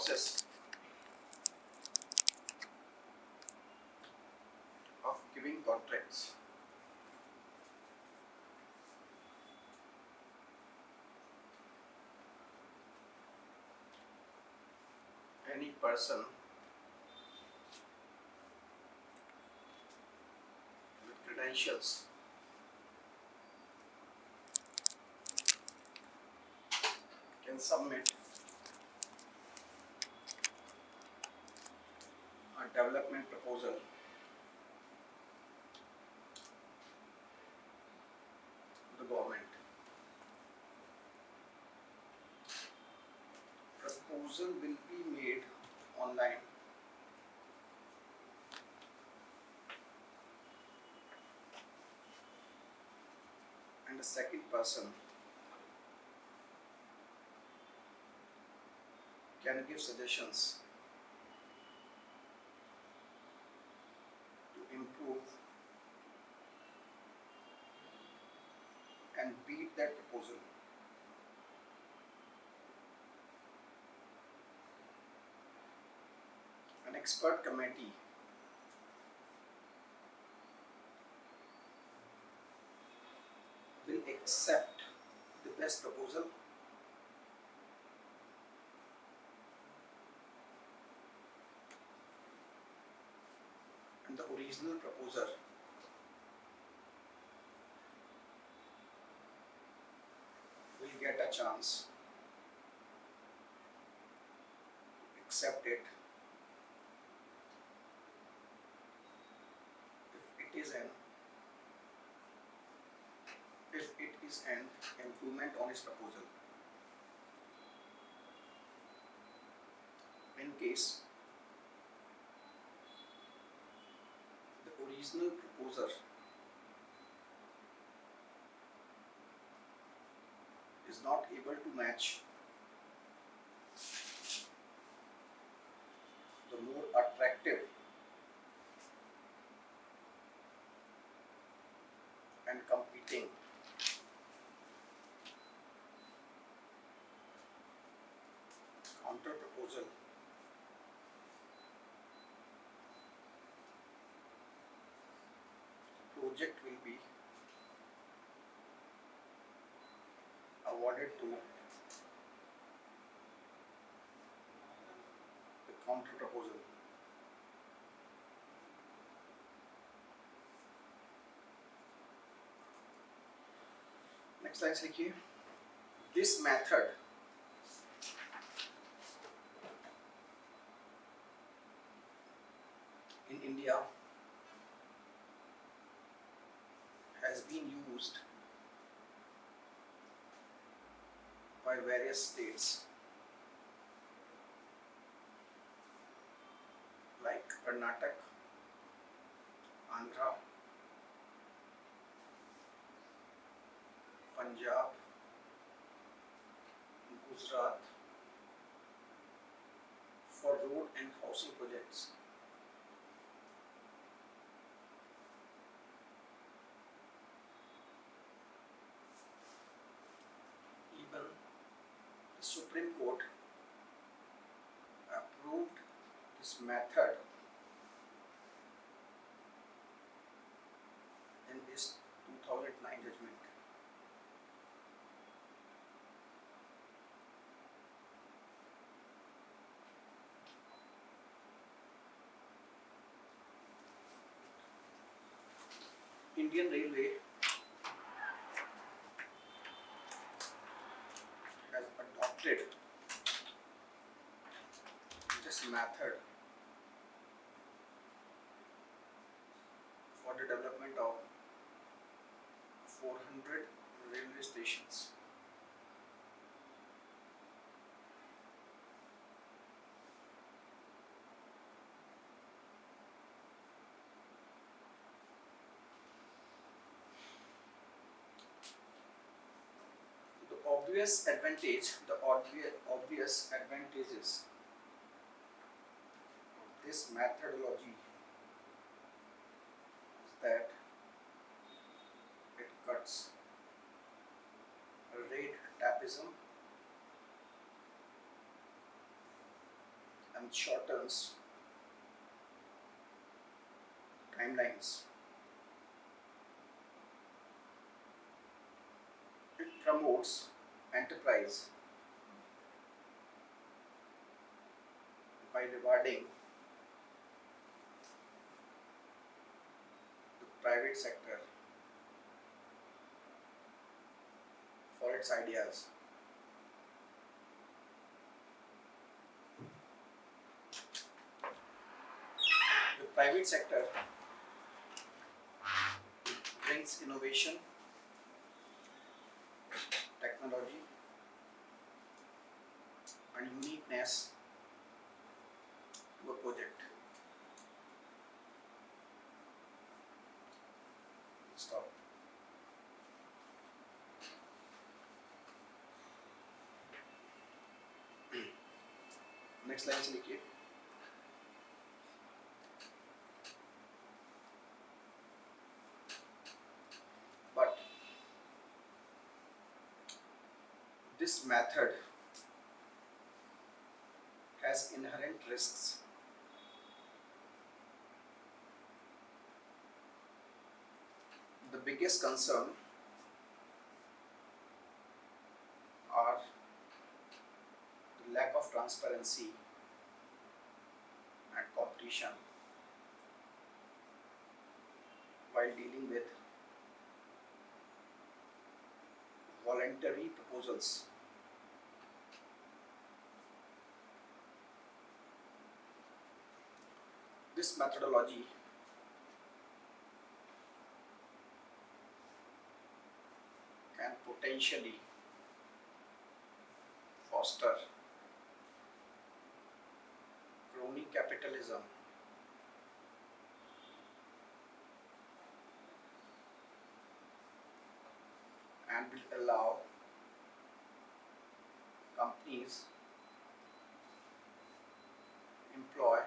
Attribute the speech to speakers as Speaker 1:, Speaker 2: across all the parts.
Speaker 1: process of giving contracts. Any person with credentials can submit a development proposal to the government. Proposal will be made online and the second person can give suggestions to improve and beat that proposal. An expert committee will accept the best proposal and the original proposer will get a chance to accept it if it is an improvement on his proposal. In case the original proposer is not able to match the more attractive and competing counter proposal, the project will be awarded to the counter proposal. Next line से लिखिए, this method in India has been used by various states like Karnataka, Andhra, Punjab, Gujarat for road and housing projects. Even the Supreme Court approved this method in its 2009 judgment. Indian Railway has adopted this method for the development of 400 railway stations. Obvious advantages of this methodology is that it cuts rate tapism and shortens timelines. It promotes enterprise by rewarding the private sector for its ideas. The private sector brings innovation, technology, and uniqueness to a project. Stop. Next line से लिखिए. But this method has inherent risks. The biggest concern are the lack of transparency and competition while dealing with voluntary proposals. This methodology can potentially foster crony capitalism and will allow companies employ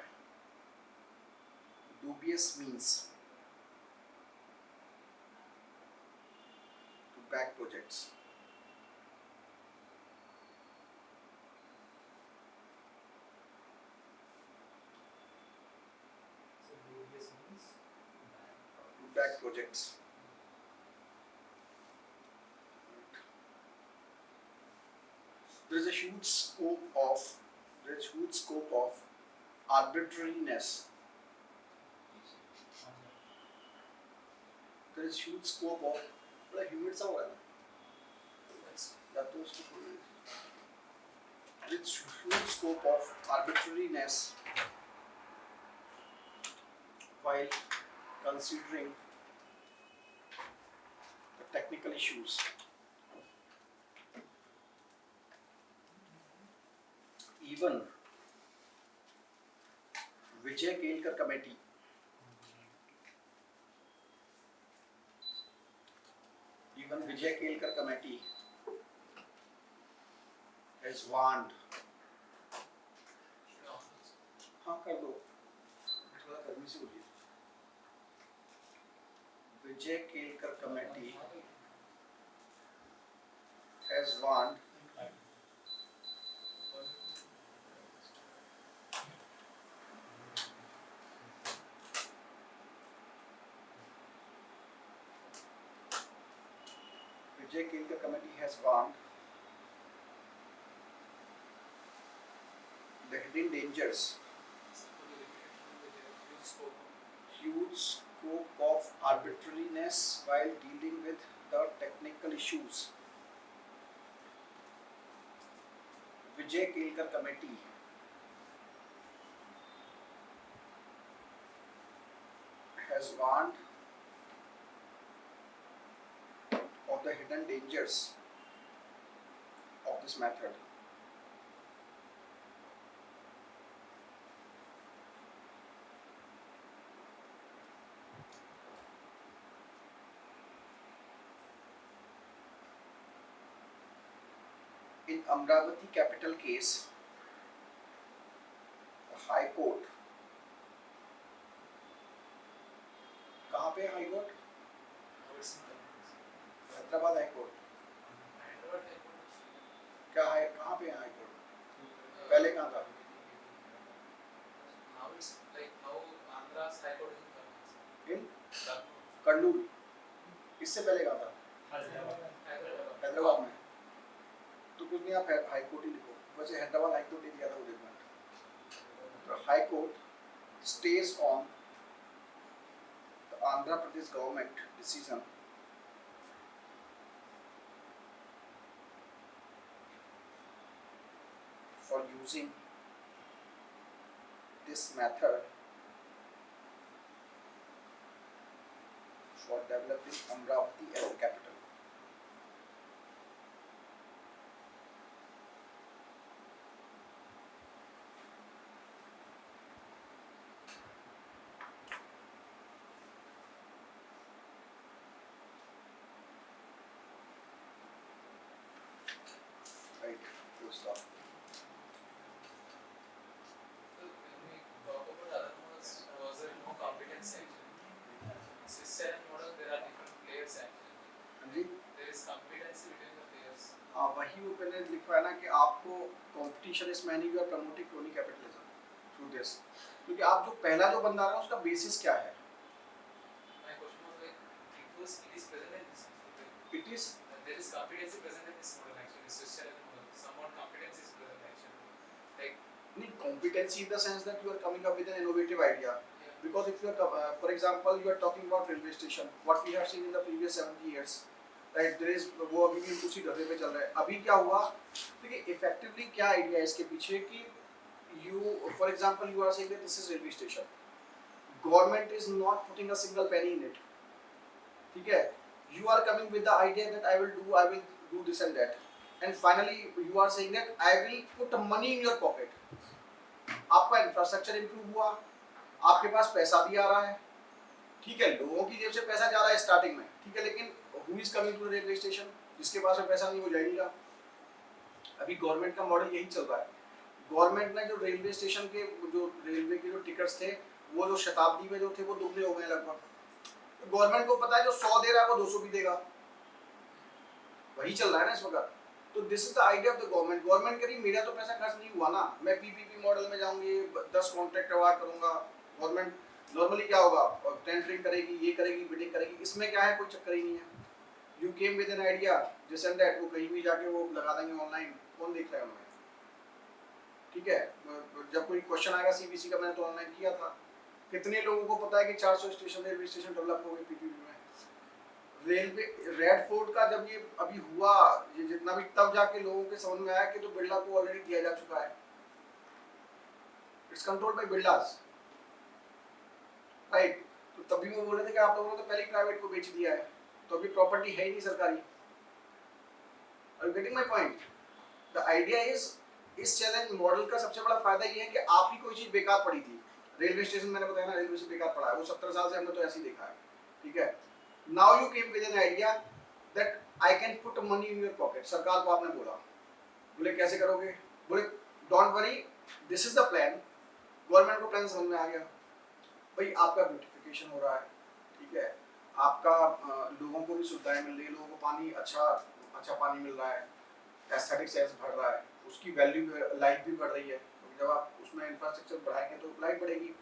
Speaker 1: dubious means to back projects.
Speaker 2: So dubious means
Speaker 1: To back projects. There is a huge scope of arbitrariness. There is huge scope of बड़ा humid सा हो रहा है ना. या तो उसको खोलिए. There is huge scope of arbitrariness while considering the technical issues. Even Vijay Kelkar committee has warned. हाँ कर दो. थोड़ा गर्मी से बोलिए. Vijay Kelkar committee has warned Vijay Kelkar committee has warned the hidden dangers, huge scope of arbitrariness while dealing with the technical issues. Vijay Kelkar committee has warned of the hidden dangers of this method. In Amravati capital case, the High Court, कहाँ पे high court? Hyderabad high court. क्या है? कहाँ पे है high court? पहले कहाँ था? कंडूरी, इससे पहले कहा था हैदराबाद में। तो कुछ नहीं, आप हाई कोर्ट ही लिखो, वैसे हैदराबाद हाई कोर्ट ने दिया था वो जजमेंट। तो high court stage on the Andhra Pradesh government decision for using this method for developing Amravati as a capital. Right, full stop. जी हाँ, वही वो पहले लिखा है ना कि आपको competition is many you are promoting crony capitalism through this, क्योंकि आप जो पहला जो बंदा है उसका बेसिस क्या है? It is
Speaker 2: there is competency present in this model actually. Switzerland model, somewhat competency is present actually. Like
Speaker 1: नहीं, competency in the sense that you are coming up with an innovative idea.
Speaker 2: yeah,
Speaker 1: Because if you are, for example, you are talking about railway station, what we have seen in the previous 70 years, right? There is वो अभी भी उसी ढर्रे पे चल रहा है। अभी क्या हुआ? देखिए effectively क्या idea है इसके पीछे कि you, for example, you are saying that this is railway station. Government is not putting a single penny in it. ठीक है? You are coming with the idea that I will do this and that, and finally you are saying that I will put money in your pocket. आपका infrastructure improve हुआ, आपके पास पैसा भी आ रहा है, ठीक है, लोगों की जेब से पैसा जा रहा है स्टार्टिंग में, ठीक है, लेकिन who is coming to the railway station? जिसके पास में पैसा नहीं वो जाएगा। अभी गवर्नमेंट का मॉडल यही चल रहा है। गवर्नमेंट ने जो रेलवे स्टेशन के जो रेलवे के जो टिकट्स थे वो जो शताब्दी में जो थे वो दुगने हो गए लगभग। गवर्नमेंट को पता है जो 100 दे रहा है वो 200 भी देगा, वही चल रहा है ना इस वक्त। तो this is the idea of the government. Government कह रही मेरा तो पैसा खर्च नहीं हुआ ना, मैं पीपीपी मॉडल में जाऊंगी, 10 कॉन्ट्रैक्ट अवार्ड करूंगा। गवर्नमेंट नॉर्मली क्या होगा, टेंडरिंग करेगी, ये करेगी, बिडिंग करेगी, इसमें क्या है, कोई चक्कर ही नहीं है। You came with an idea this and that, वो कहीं भी जाके वो लगा देंगे ऑनलाइन, कौन देख रहा है उन्हें, ठीक है। जब कोई क्वेश्चन आएगा सीबीसी का, मैंने तो ऑनलाइन किया था, कितने लोगों को पता है कि 400 स्टेशन रेलवे स्टेशन डेवलप हो गए पीपीपी में। रेलवे रेड फोर्ट का जब ये अभी हुआ, ये जितना भी, तब जाके लोगों के समझ में आया कि तो बिरला को ऑलरेडी दिया जा चुका है, इट्स कंट्रोल्ड बाय बिरलास, राइट। तो तभी वो बोल रहे थे कि आप लोगों ने तो पहले ही प्राइवेट को बेच दिया है, तो अभी प्रॉपर्टी है ही नहीं सरकारी। Are you getting my point? The idea is, इस चैलेंज मॉडल का सबसे बड़ा फायदा ये है कि आपकी कोई चीज बेकार पड़ी थी, रेलवे स्टेशन मैंने बताया ना, रेलवे से बेकार पड़ा है, वो 17 साल से हमने तो ऐसे ही देखा है, ठीक है। Now you came with an idea that I can put money in your pocket. सरकार को आपने बोला, बोले कैसे करोगे, बोले don't worry, this is the plan. Government को प्लान समझ में आ गया, भाई आपका ब्यूटिफिकेशन हो रहा है, ठीक है, आपका लोगों को भी सुविधाएं मिल रही है, लोगों को पानी अच्छा पानी मिल रहा है, एस्थेटिक सेंस बढ़ रहा है, उसकी वैल्यू लाइफ भी बढ़ रही है, जब आप उसमें इंफ्रास्ट्रक्चर बढ़ाएंगे तो लाइफ बढ़ेगी।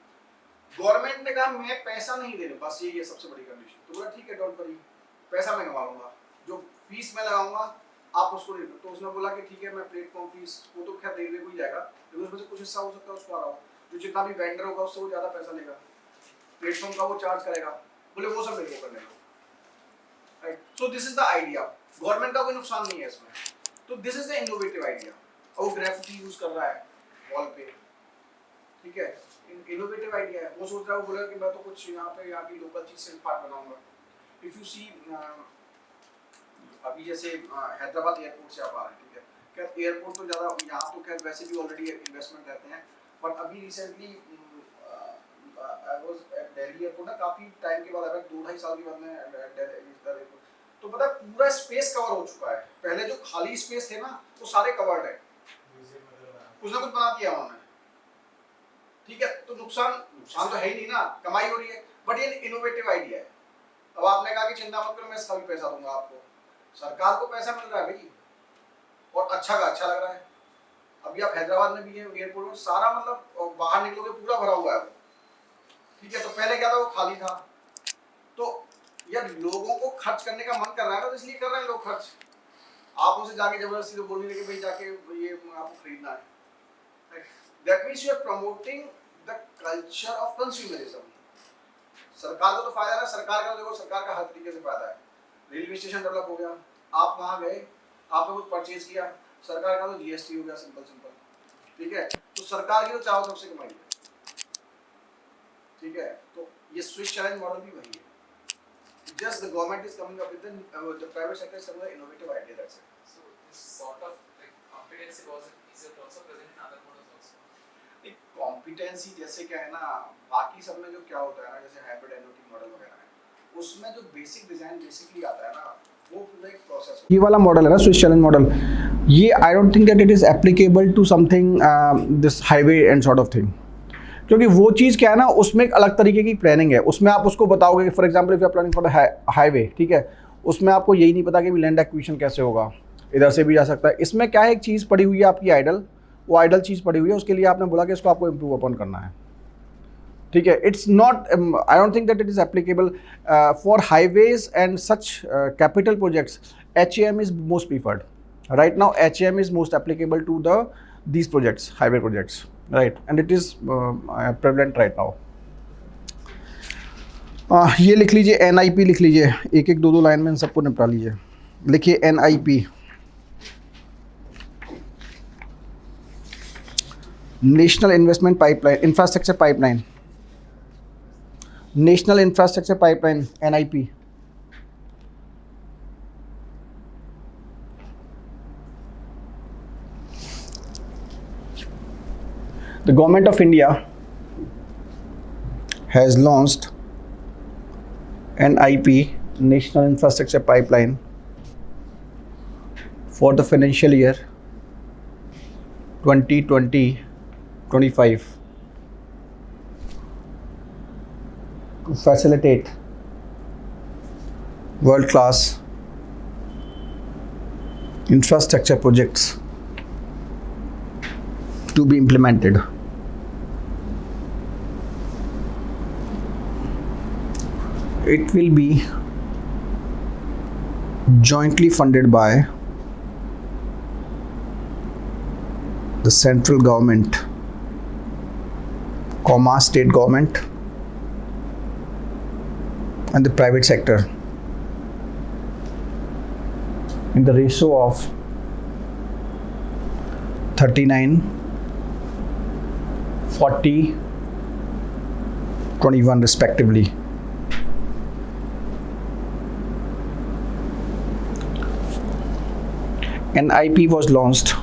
Speaker 1: गवर्नमेंट ने कहा मैं पैसा नहीं दे रहा, बस यही है सबसे बड़ी कंडीशन। तो बोला ठीक है, डोंट वरी, पैसा मैं कमा लूंगा, जो फीस मैं लगाऊंगा आप उसको दे दो। तो उसने बोला कि ठीक है, मैं प्लेटफॉर्म फीस, वो तो खैर रेलवे को ही जाएगा, लेकिन उसमें से कुछ हिस्सा हो सकता है उसको आ रहा हो, जो जितना भी वेंडर होगा उससे वो ज्यादा पैसा लेगा, प्लेटफॉर्म का वो चार्ज करेगा, बोले वो सब मेरे को करने दो, right. So this is the idea, government का कोई नुकसान नहीं है इसमें। तो this is the innovative idea. और वो ग्राफिटी यूज कर रहा है वॉल पे, ठीक है, इनोवेटिव आइडिया है। वो सोच रहा है, वो बोला कि मैं तो कुछ यहाँ की लोकल चीज से पार्ट बनाऊंगा। इफ यू सी अभी जैसे हैदराबाद एयरपोर्ट से आप आ रहे हैं, ठीक है, खैर एयरपोर्ट तो ज़्यादा यहाँ तो खैर वैसे भी ऑलरेडी इन्वेस्टमेंट रहते हैं, बट अभी recently I was at Delhi airport ना, काफ़ी टाइम के बाद, अगर 2-2.5 साल के बाद मैं एयरपोर्ट, तो पता पूरा स्पेस कवर हो चुका है। पहले जो खाली स्पेस थे ना वो सारे कवर्ड है, कुछ ना कुछ बना दिया उन्होंने, ठीक है। तो नुकसान तो है ही नहीं ना, कमाई हो रही है, बट ये इनोवेटिव आइडिया है। अब आपने कहा कि चिंता मत करो, मैं इसका भी पैसा दूंगा आपको, सरकार को पैसा मिल रहा है भाई, और अच्छा का अच्छा लग रहा है। अभी आप हैदराबाद में भी है एयरपोर्ट में, सारा मतलब बाहर निकलोगे पूरा भरा हुआ है वो, ठीक है। तो पहले क्या था, वो खाली था। तो यार लोगों को खर्च करने का मन कर रहा है ना, तो इसलिए कर रहे हैं लोग खर्च। आप उनसे जाके जबरदस्ती तो बोल नहीं रहे कि भाई जाके ये आपको खरीदना है। That means you are promoting the culture of consumerism. सरकार को तो फायदा है, सरकार का देखो, सरकार का हर तरीके से फायदा है। रेलवे स्टेशन डेवलप हो गया, आप वहां गए, आपने कुछ परचेज किया, सरकार का तो जीएसटी हो गया, सिंपल सिंपल, ठीक है। तो सरकार की तो चारों तरफ से कमाई है, ठीक है। तो ये स्विच चैलेंज मॉडल भी वही है। Just the government is coming up with the private sector is coming up with an innovative idea, that's it.
Speaker 2: So this sort of like competency was is it also present in other models also?
Speaker 1: एक competency जैसे क्या है ना, बाकी सब में जो क्या होता है ना, जैसे हाइब्रिड एनओटी मॉडल वगैरह है, उसमें जो बेसिक डिजाइन बेसिकली आता है ना, वो पूरा एक प्रोसेस। ये वाला मॉडल है ना, स्विच चैलेंज मॉडल, ये I don't think that it is applicable to something this highway and sort of thing, क्योंकि वो चीज़ क्या है ना, उसमें एक अलग तरीके की प्लानिंग है। उसमें आप उसको बताओगे कि for example if you are planning for the highway, ठीक है, उसमें आपको यही नहीं पता कि लैंड एक्विजिशन कैसे होगा, इधर से भी जा सकता है। इसमें क्या है, एक चीज़ पड़ी हुई है आपकी आइडल, वो आइडल चीज़ पड़ी हुई है, उसके लिए आपने बोला कि इसको आपको इम्प्रूव अपन करना है, ठीक है। It's not, I don't think that it is applicable for highways and such capital projects. HAM is most preferred right now. HAM is most applicable to these projects, highway projects, right, and it is prevalent right now. ये लिख लीजिए, NIP लिख लीजिए, एक एक दो दो line में इन सबको निपटा लीजिए। लिखिए NIP, national investment pipeline, infrastructure pipeline, national infrastructure pipeline, NIP। The government of India has launched NIP, National Infrastructure Pipeline, for the financial year 2020-25 to facilitate world-class infrastructure projects to be implemented. It will be jointly funded by the central government, state government, and the private sector in the ratio of 39-40-21 respectively. NIP was launched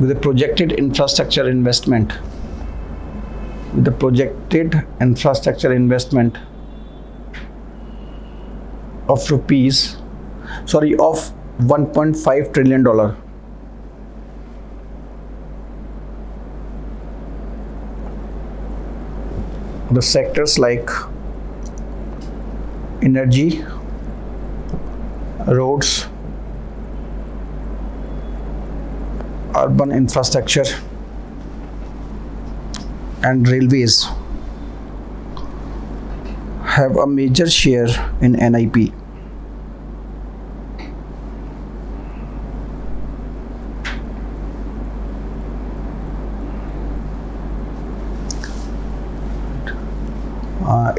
Speaker 1: with a projected infrastructure investment of $1.5 trillion. The sectors like energy, roads, urban infrastructure, and railways have a major share in NIP.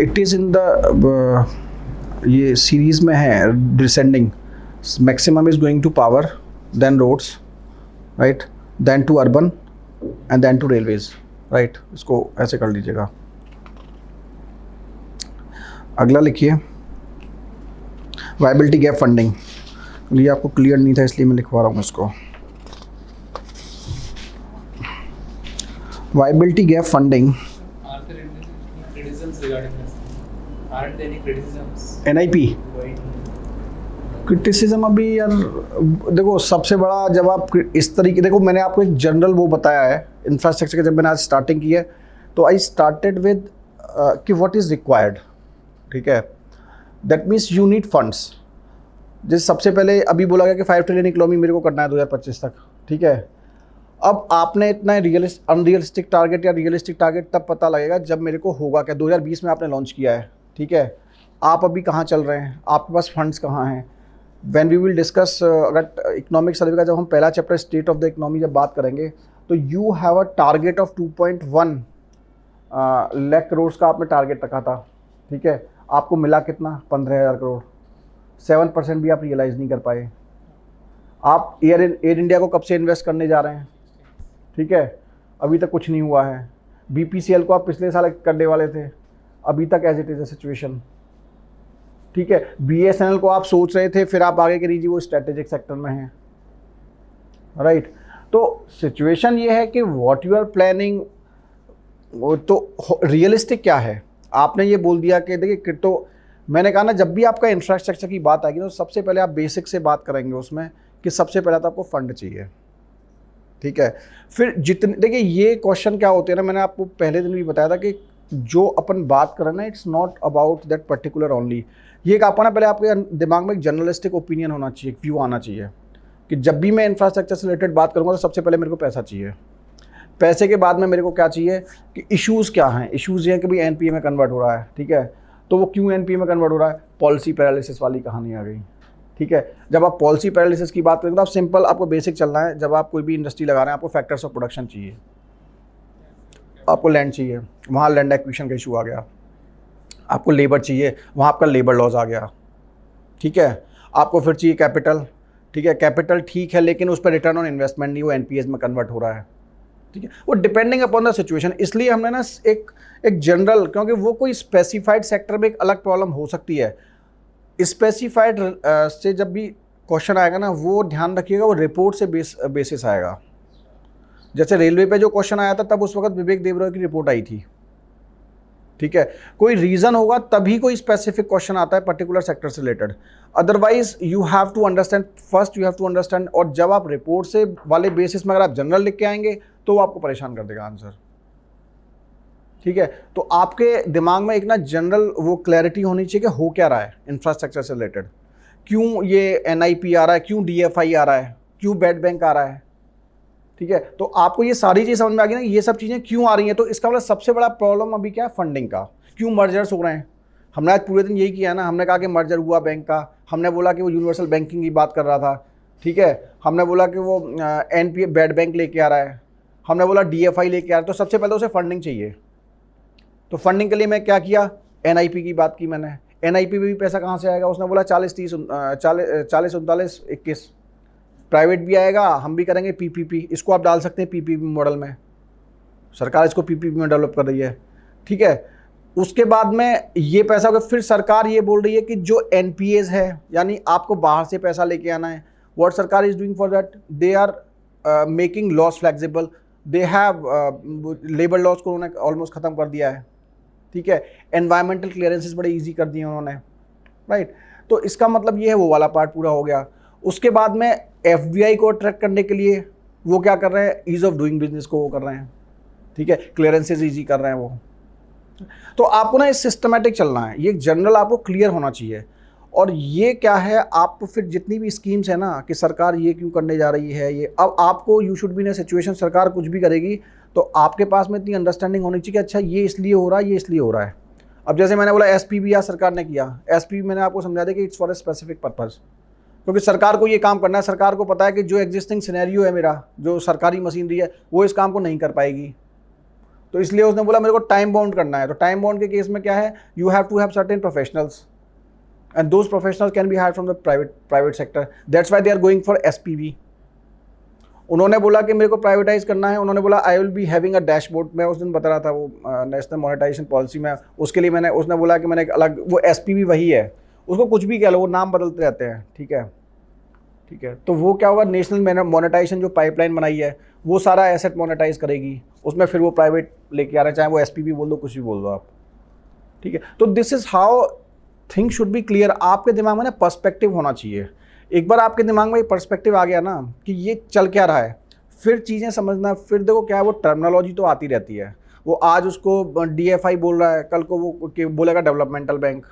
Speaker 1: It is in the ये series में है descending, maximum is going to power, then roads, right, then to urban and then to railways, right. इसको ऐसे कर लीजिएगा। अगला लिखिए viability gap funding. ये आपको क्लियर नहीं था इसलिए मैं लिखवा रहा हूँ इसको। Viability gap funding, NIP criticism अभी यार देखो, सबसे बड़ा जब आप इस तरीके, देखो मैंने आपको एक जनरल वो बताया है इंफ्रास्ट्रक्चर का, जब मैंने आज स्टार्टिंग की है तो आई स्टार्टेड विद कि व्हाट इज़ रिक्वायर्ड, ठीक है। That means you need funds. जैसे सबसे पहले अभी बोला गया कि 5 ट्रिलियन इकोनॉमी मेरे को करना है 2025 तक, ठीक है।
Speaker 3: अब आपने इतना अनरियलिस्टिक टारगेट या रियलिस्टिक टारगेट तब पता लगेगा जब मेरे को होगा क्या। 2020 में आपने लॉन्च किया है, ठीक है, आप अभी कहाँ चल रहे हैं, आपके पास फंड्स कहाँ हैं। व्हेन वी विल डिस्कस, अगर इकोनॉमिक सर्वे का जब हम पहला chapter state of the economy जब बात करेंगे, तो you have a target of 2.1 lakh crore का आपने टारगेट रखा था, ठीक है, आपको मिला कितना, 15,000 करोड़। 7% भी आप रियलाइज़ नहीं कर पाए। आप एयर इंडिया को कब से इन्वेस्ट करने जा रहे हैं, ठीक है, अभी तक कुछ नहीं हुआ है। BPCL को आप पिछले साल करने वाले थे, अभी तक as it is a situation, ठीक है। BSNL को आप सोच रहे थे, फिर आप आगे कह लीजिए वो स्ट्रेटेजिक सेक्टर में है, राइट। तो सिचुएशन ये है कि व्हाट यू आर प्लानिंग, तो रियलिस्टिक क्या है। आपने ये बोल दिया कि देखिए, तो मैंने कहा ना, जब भी आपका इंफ्रास्ट्रक्चर की बात आएगी तो सबसे पहले आप बेसिक से बात करेंगे उसमें कि सबसे पहले तो आपको फंड चाहिए, ठीक है। फिर जितने, देखिए ये क्वेश्चन क्या होते हैं ना, मैंने आपको पहले दिन भी बताया था कि जो अपन बात कर रहे हैं ना, it's not about that particular only. ये एक आपको ना पहले आपके दिमाग में एक जर्नलिस्टिक ओपिनियन होना चाहिए, व्यू आना चाहिए कि जब भी मैं इंफ्रास्ट्रक्चर से रिलेटेड बात करूँगा तो सबसे पहले मेरे को पैसा चाहिए। पैसे के बाद में मेरे को क्या चाहिए कि इश्यूज़ क्या हैं। इश्यूज़ ये हैं कि भाई NPA में कन्वर्ट हो रहा है, ठीक है, तो वो क्यों NPA में कन्वर्ट हो रहा है, पॉलिसी पैरालिसिस वाली कहानी आ गई, ठीक है। जब आप पॉलिसी पैरालिसिस की बात करेंगे तो आप सिंपल, आपको बेसिक चलना है। जब आप कोई भी इंडस्ट्री लगा रहे हैं, आपको फैक्टर्स ऑफ प्रोडक्शन चाहिए, आपको लैंड चाहिए, वहाँ लैंड एक्विजिशन का इशू आ गया। आपको लेबर चाहिए, वहाँ आपका लेबर लॉज आ गया, ठीक है। आपको फिर चाहिए कैपिटल, ठीक है, कैपिटल ठीक है, लेकिन उस पर रिटर्न ऑन इन्वेस्टमेंट नहीं, वो NPAs में कन्वर्ट हो रहा है, ठीक है। वो डिपेंडिंग अपॉन द सिचुएशन। इसलिए हमने ना एक जनरल, क्योंकि वो कोई स्पेसिफाइड सेक्टर में एक अलग प्रॉब्लम हो सकती है। स्पेसिफाइड से जब भी क्वेश्चन आएगा ना, वो ध्यान रखिएगा, वो रिपोर्ट से बेसिस आएगा। जैसे रेलवे पे जो क्वेश्चन आया था, तब उस वक्त विवेक देबरॉय की रिपोर्ट आई थी, ठीक है। कोई रीज़न होगा तभी कोई स्पेसिफिक क्वेश्चन आता है पर्टिकुलर सेक्टर से रिलेटेड। Otherwise you have to understand, first you have to understand. और जब आप रिपोर्ट से वाले बेसिस में अगर आप जनरल लिख के आएंगे तो वो आपको परेशान कर देगा आंसर, ठीक है। तो आपके दिमाग में एक ना जनरल वो क्लैरिटी होनी चाहिए कि हो क्या रहा है इंफ्रास्ट्रक्चर से रिलेटेड। क्यों ये NIP आ रहा है, क्यों DFI आ रहा है, क्यों बेड बैंक आ रहा है, ठीक है। तो आपको ये सारी चीज़ समझ में आ गई ना, ये सब चीज़ें क्यों आ रही हैं। तो इसका मतलब सबसे बड़ा प्रॉब्लम अभी क्या है, फंडिंग का। क्यों मर्जर्स हो रहे हैं। हमने आज पूरे दिन यही किया ना, हमने कहा कि मर्जर हुआ बैंक का, हमने बोला कि वो यूनिवर्सल बैंकिंग की बात कर रहा था, ठीक है, हमने बोला कि वो NPA बेड बैंक लेके आ रहा है, हमने बोला DFI लेके आ रहा है। तो सबसे पहले उसे फंडिंग चाहिए। तो फंडिंग के लिए मैं क्या किया, NIP की बात की मैंने। NIP में भी पैसा कहाँ से आएगा, उसने बोला 40 30 40 39 21। प्राइवेट भी आएगा, हम भी करेंगे PPP। इसको आप डाल सकते हैं PPP मॉडल में, सरकार इसको PPP में डेवलप कर रही है, ठीक है। उसके बाद में ये पैसा होगा, फिर सरकार ये बोल रही है कि जो NPAs है, यानी आपको बाहर से पैसा लेके आना है। व्हाट सरकार is doing for that, they are making laws flexible. They have labour laws को उन्होंने ऑलमोस्ट ख़त्म कर दिया है, ठीक है। एनवायरमेंटल क्लियरेंसेस बड़े ईजी कर दिए उन्होंने, राइट। तो इसका मतलब ये है, वो वाला पार्ट पूरा हो गया। उसके बाद में FDI को अट्रैक्ट करने के लिए वो क्या कर रहे हैं, ईज़ ऑफ डूइंग बिजनेस को वो कर रहे हैं, ठीक है, क्लियरेंसेज ईजी कर रहे हैं वो। तो आपको ना इस सिस्टमेटिक चलना है, ये जनरल आपको क्लियर होना चाहिए। और ये क्या है, आप फिर जितनी भी स्कीम्स है ना कि सरकार ये क्यों करने जा रही है, ये अब आपको you should be in a situation, सरकार कुछ भी करेगी तो आपके पास में इतनी अंडरस्टैंडिंग होनी चाहिए कि अच्छा ये इसलिए हो रहा है, ये इसलिए हो रहा है। अब जैसे मैंने बोला SPB आज सरकार ने किया, SPB मैंने आपको समझा दिया कि it's for a specific purpose, क्योंकि सरकार को ये काम करना है। सरकार को पता है कि जो एग्जिस्टिंग सिनेरियो है मेरा, जो सरकारी मशीनरी है, वो इस काम को नहीं कर पाएगी। तो इसलिए उसने बोला मेरे को टाइम बाउंड करना है। तो टाइम बाउंड के केस में क्या है, you have to have certain professionals and those professionals can be hired from the private sector. That's why they are going for SPV। उन्होंने बोला कि मेरे को प्राइवेटाइज करना है, उन्होंने बोला I will be having a dashboard. मैं उस दिन बता रहा था वो नेशनल मोनेटाइजेशन पॉलिसी में, उसके लिए मैंने, उसने बोला कि मैंने एक अलग, वो SPV वही है, उसको कुछ भी कह लो, वो नाम बदलते रहते हैं, ठीक है, ठीक है। तो वो क्या होगा, नेशनल मोनेटाइजेशन जो पाइपलाइन बनाई है, वो सारा एसेट मोनेटाइज करेगी, उसमें फिर वो प्राइवेट लेके आ रहे हैं, चाहे वो SPV बोल दो, कुछ भी बोल दो आप, ठीक है। तो this is how thing should be clear. आपके दिमाग में ना पर्सपेक्टिव होना चाहिए। एक बार आपके दिमाग में ये पर्सपेक्टिव आ गया ना कि ये चल क्या रहा है, फिर चीज़ें समझना। फिर देखो क्या है, वो टर्मिनोलॉजी तो आती रहती है। वो आज उसको DFI बोल रहा है, कल को वो बोलेगा डेवलपमेंटल बैंक,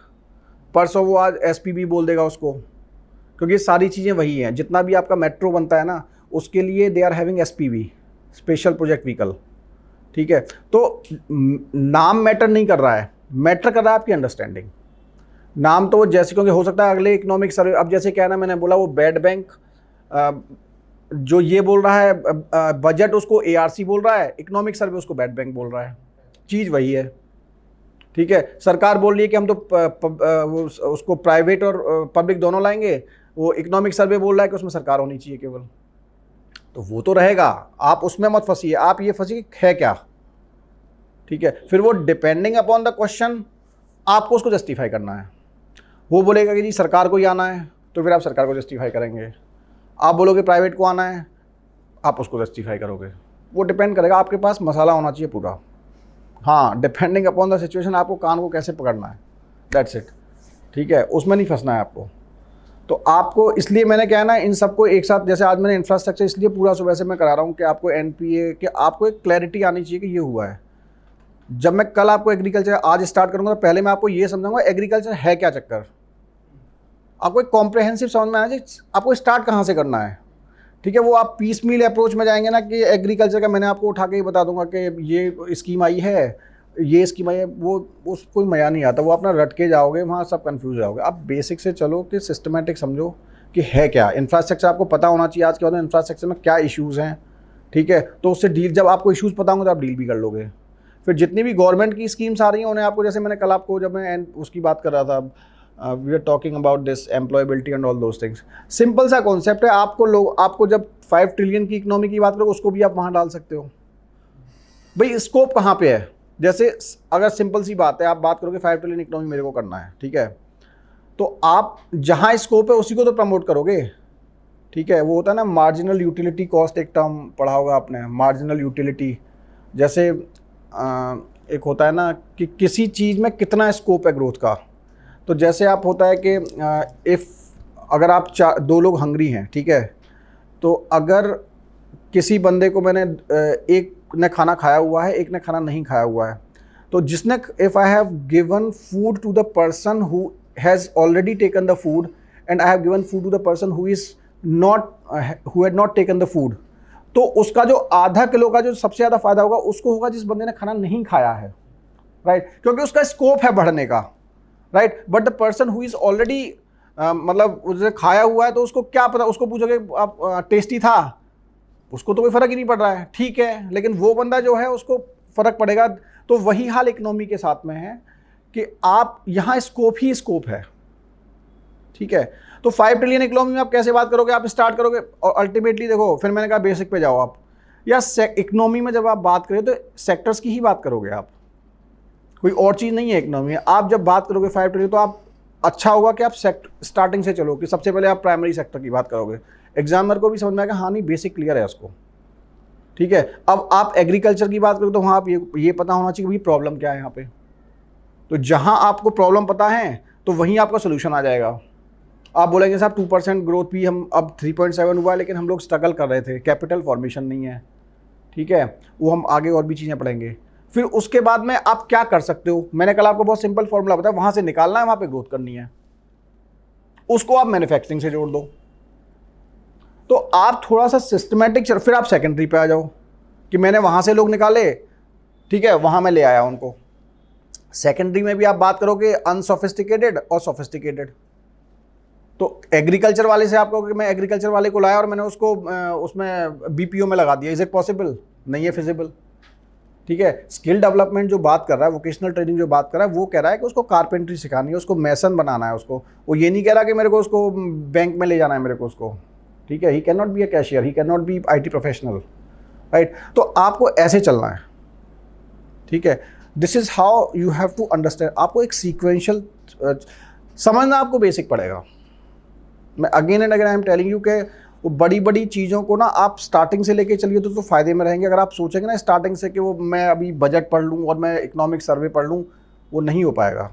Speaker 3: परसों वो आज SPB बोल देगा उसको, क्योंकि सारी चीज़ें वही हैं। जितना भी आपका मेट्रो बनता है ना, उसके लिए they are having SPV, special project vehicle, ठीक है। तो नाम मैटर नहीं कर रहा है, मैटर कर रहा है आपकी अंडरस्टैंडिंग। नाम तो वो जैसे, क्योंकि हो सकता है अगले इकोनॉमिक सर्वे, अब जैसे क्या है ना, मैंने बोला वो बैड बैंक जो ये बोल रहा है बजट उसको ARC बोल रहा है, इकोनॉमिक सर्वे उसको बैड बैंक बोल रहा है, चीज़ वही है, ठीक है। सरकार बोल रही है कि हम तो उसको प्राइवेट और पब्लिक दोनों लाएंगे, वो इकोनॉमिक सर्वे बोल रहा है कि उसमें सरकार होनी चाहिए केवल, तो वो तो रहेगा, आप उसमें मत फंसिए, आप ये फंसिए है क्या, ठीक है। फिर वो डिपेंडिंग अपॉन द क्वेश्चन आपको उसको जस्टिफाई करना है। वो बोलेगा कि जी सरकार को ही आना है, तो फिर आप सरकार को जस्टिफाई करेंगे। आप बोलोगे प्राइवेट को आना है, आप उसको जस्टिफाई करोगे। वो डिपेंड करेगा, आपके पास मसाला होना चाहिए पूरा। हाँ, डिपेंडिंग अपॉन द सिचुएशन आपको कान को कैसे पकड़ना है, दैट्स इट, ठीक है, उसमें नहीं फंसना है आपको। तो आपको, इसलिए मैंने क्या है ना, इन सबको एक साथ, जैसे आज मैंने इंफ्रास्ट्रक्चर इसलिए पूरा सुबह से मैं करा रहा हूँ कि आपको NPA कि आपको एक क्लैरिटी आनी चाहिए कि ये हुआ है। जब मैं कल आपको एग्रीकल्चर आज स्टार्ट करूँगा तो पहले मैं आपको ये समझाऊंगा एग्रीकल्चर है क्या चक्कर, आपको एक कॉम्प्रहेंसिव समझ में आना चाहिए आपको स्टार्ट कहाँ से करना है, ठीक है। वो आप पीस मील अप्रोच में जाएंगे ना कि एग्रीकल्चर का मैंने आपको उठा के ही बता दूंगा कि ये स्कीम आई है, ये स्कीम आई है, वो उसको कोई मज़ा नहीं आता, वो अपना रट के जाओगे वहाँ, सब कंफ्यूज हो जाओगे। आप बेसिक से चलो कि सिस्टमेटिक समझो कि है क्या इंफ्रास्ट्रक्चर, आपको पता होना चाहिए आज के बाद इंफ्रास्ट्रक्चर में क्या इश्यूज़ हैं, ठीक है। तो उससे डील, जब आपको इश्यूज़ पता होंगे तो आप डील भी कर लोगे। फिर जितनी भी गवर्नमेंट की स्कीम्स आ रही हैं उन्हें आपको, जैसे मैंने कल आपको जब मैं उसकी बात कर रहा था, we are talking about this employability and all those things, simple सा कॉन्सेप्ट है। आपको जब 5 ट्रिलियन की इकोनॉमी की बात करो उसको भी आप वहाँ डाल सकते हो। भाई स्कोप कहाँ पे है, जैसे अगर सिंपल सी बात है, आप बात करोगे 5 ट्रिलियन इकोनॉमी मेरे को करना है, ठीक है, तो आप जहाँ स्कोप है उसी को तो प्रमोट करोगे, ठीक है। वो होता है ना मार्जिनल यूटिलिटी कॉस्ट, एक टर्म पढ़ा होगा आपने, मार्जिनल यूटिलिटी। जैसे एक होता है ना कि किसी चीज़ में कितना स्कोप है ग्रोथ का, तो जैसे आप होता है कि अगर आप 2 लोग हंग्री हैं, ठीक है, तो अगर किसी बंदे को मैंने एक ने खाना खाया हुआ है, एक ने खाना नहीं खाया हुआ है, तो जिसने, if I have given food to the person who has already taken the food and I have given food to the person who had not taken the food, तो उसका जो आधा किलो का जो सबसे ज़्यादा फायदा होगा उसको होगा जिस बंदे ने खाना नहीं खाया है, राइट, क्योंकि उसका स्कोप है बढ़ने का, right. But the person who is already, मतलब उसने खाया हुआ है, तो उसको क्या पता, उसको पूछोगे आप टेस्टी था, उसको तो कोई फ़र्क ही नहीं पड़ रहा है, ठीक है, लेकिन वो बंदा जो है उसको फ़र्क पड़ेगा। तो वही हाल इकोनॉमी के साथ में है कि आप यहाँ स्कोप ही स्कोप है, ठीक है। तो 5 ट्रिलियन इकोनॉमी में आप कैसे बात करोगे, आप स्टार्ट करोगे और अल्टीमेटली देखो, फिर मैंने कहा बेसिक पे जाओ आप, या इकोनॉमी में जब आप बात करें तो सेक्टर्स की ही बात करोगे आप, कोई और चीज़ नहीं है इकोनॉमी में। आप जब बात करोगे 5 ट्रिलियन, तो आप अच्छा होगा कि आप स्टार्टिंग से चलो, कि सबसे पहले आप प्राइमरी सेक्टर की बात करोगे, एग्जामिनर को भी समझ में आएगा हाँ नहीं बेसिक क्लियर है उसको, ठीक है। अब आप एग्रीकल्चर की बात करो तो वहाँ आप ये पता होना चाहिए कि भाई प्रॉब्लम क्या है यहाँ पे, तो जहाँ आपको प्रॉब्लम पता है तो वहीं आपका सोल्यूशन आ जाएगा। आप बोलेंगे साहब 2% ग्रोथ भी हम अब 3.7 हुआ है, लेकिन हम लोग स्ट्रगल कर रहे थे, कैपिटल फॉर्मेशन नहीं है, ठीक है, वो हम आगे और भी चीज़ें पढ़ेंगे। फिर उसके बाद में आप क्या कर सकते हो, मैंने कल आपको बहुत सिंपल फॉर्मूला बताया, वहाँ से निकालना है, वहाँ पे ग्रोथ करनी है, उसको आप मैन्युफैक्चरिंग से जोड़ दो। तो आप थोड़ा सा सिस्टमेटिक, फिर आप सेकेंडरी पे आ जाओ कि मैंने वहाँ से लोग निकाले, ठीक है, वहाँ मैं ले आया उनको। सेकेंडरी में भी आप बात करोगे अनसोफिस्टिकेटेड और सोफिस्टिकेटेड। तो एग्रीकल्चर वाले से आप कहोगे मैं एग्रीकल्चर वाले को लाया और मैंने उसको उसमें BPO में लगा दिया, इज इट पॉसिबल? नहीं है फिजिबल, ठीक है। स्किल डेवलपमेंट जो बात कर रहा है, वोकेशनल ट्रेनिंग जो बात कर रहा है, वो कह रहा है कि उसको कारपेंट्री सिखानी है, उसको मैसन बनाना है उसको, वो ये नहीं कह रहा कि मेरे को उसको बैंक में ले जाना है मेरे को उसको, ठीक है। He can not be a cashier, he can not be IT professional, right. तो आपको ऐसे चलना है, ठीक है। This is how you have to understand. आपको एक सीक्वेंशियल समझना आपको बेसिक पड़ेगा। मैं again and again I am telling you कि वो बड़ी बड़ी चीज़ों को ना आप स्टार्टिंग से लेके चलिए तो फ़ायदे में रहेंगे। अगर आप सोचेंगे ना स्टार्टिंग से कि वो मैं अभी बजट पढ़ लूँ और मैं इकोनॉमिक सर्वे पढ़ लूँ, वो नहीं हो पाएगा।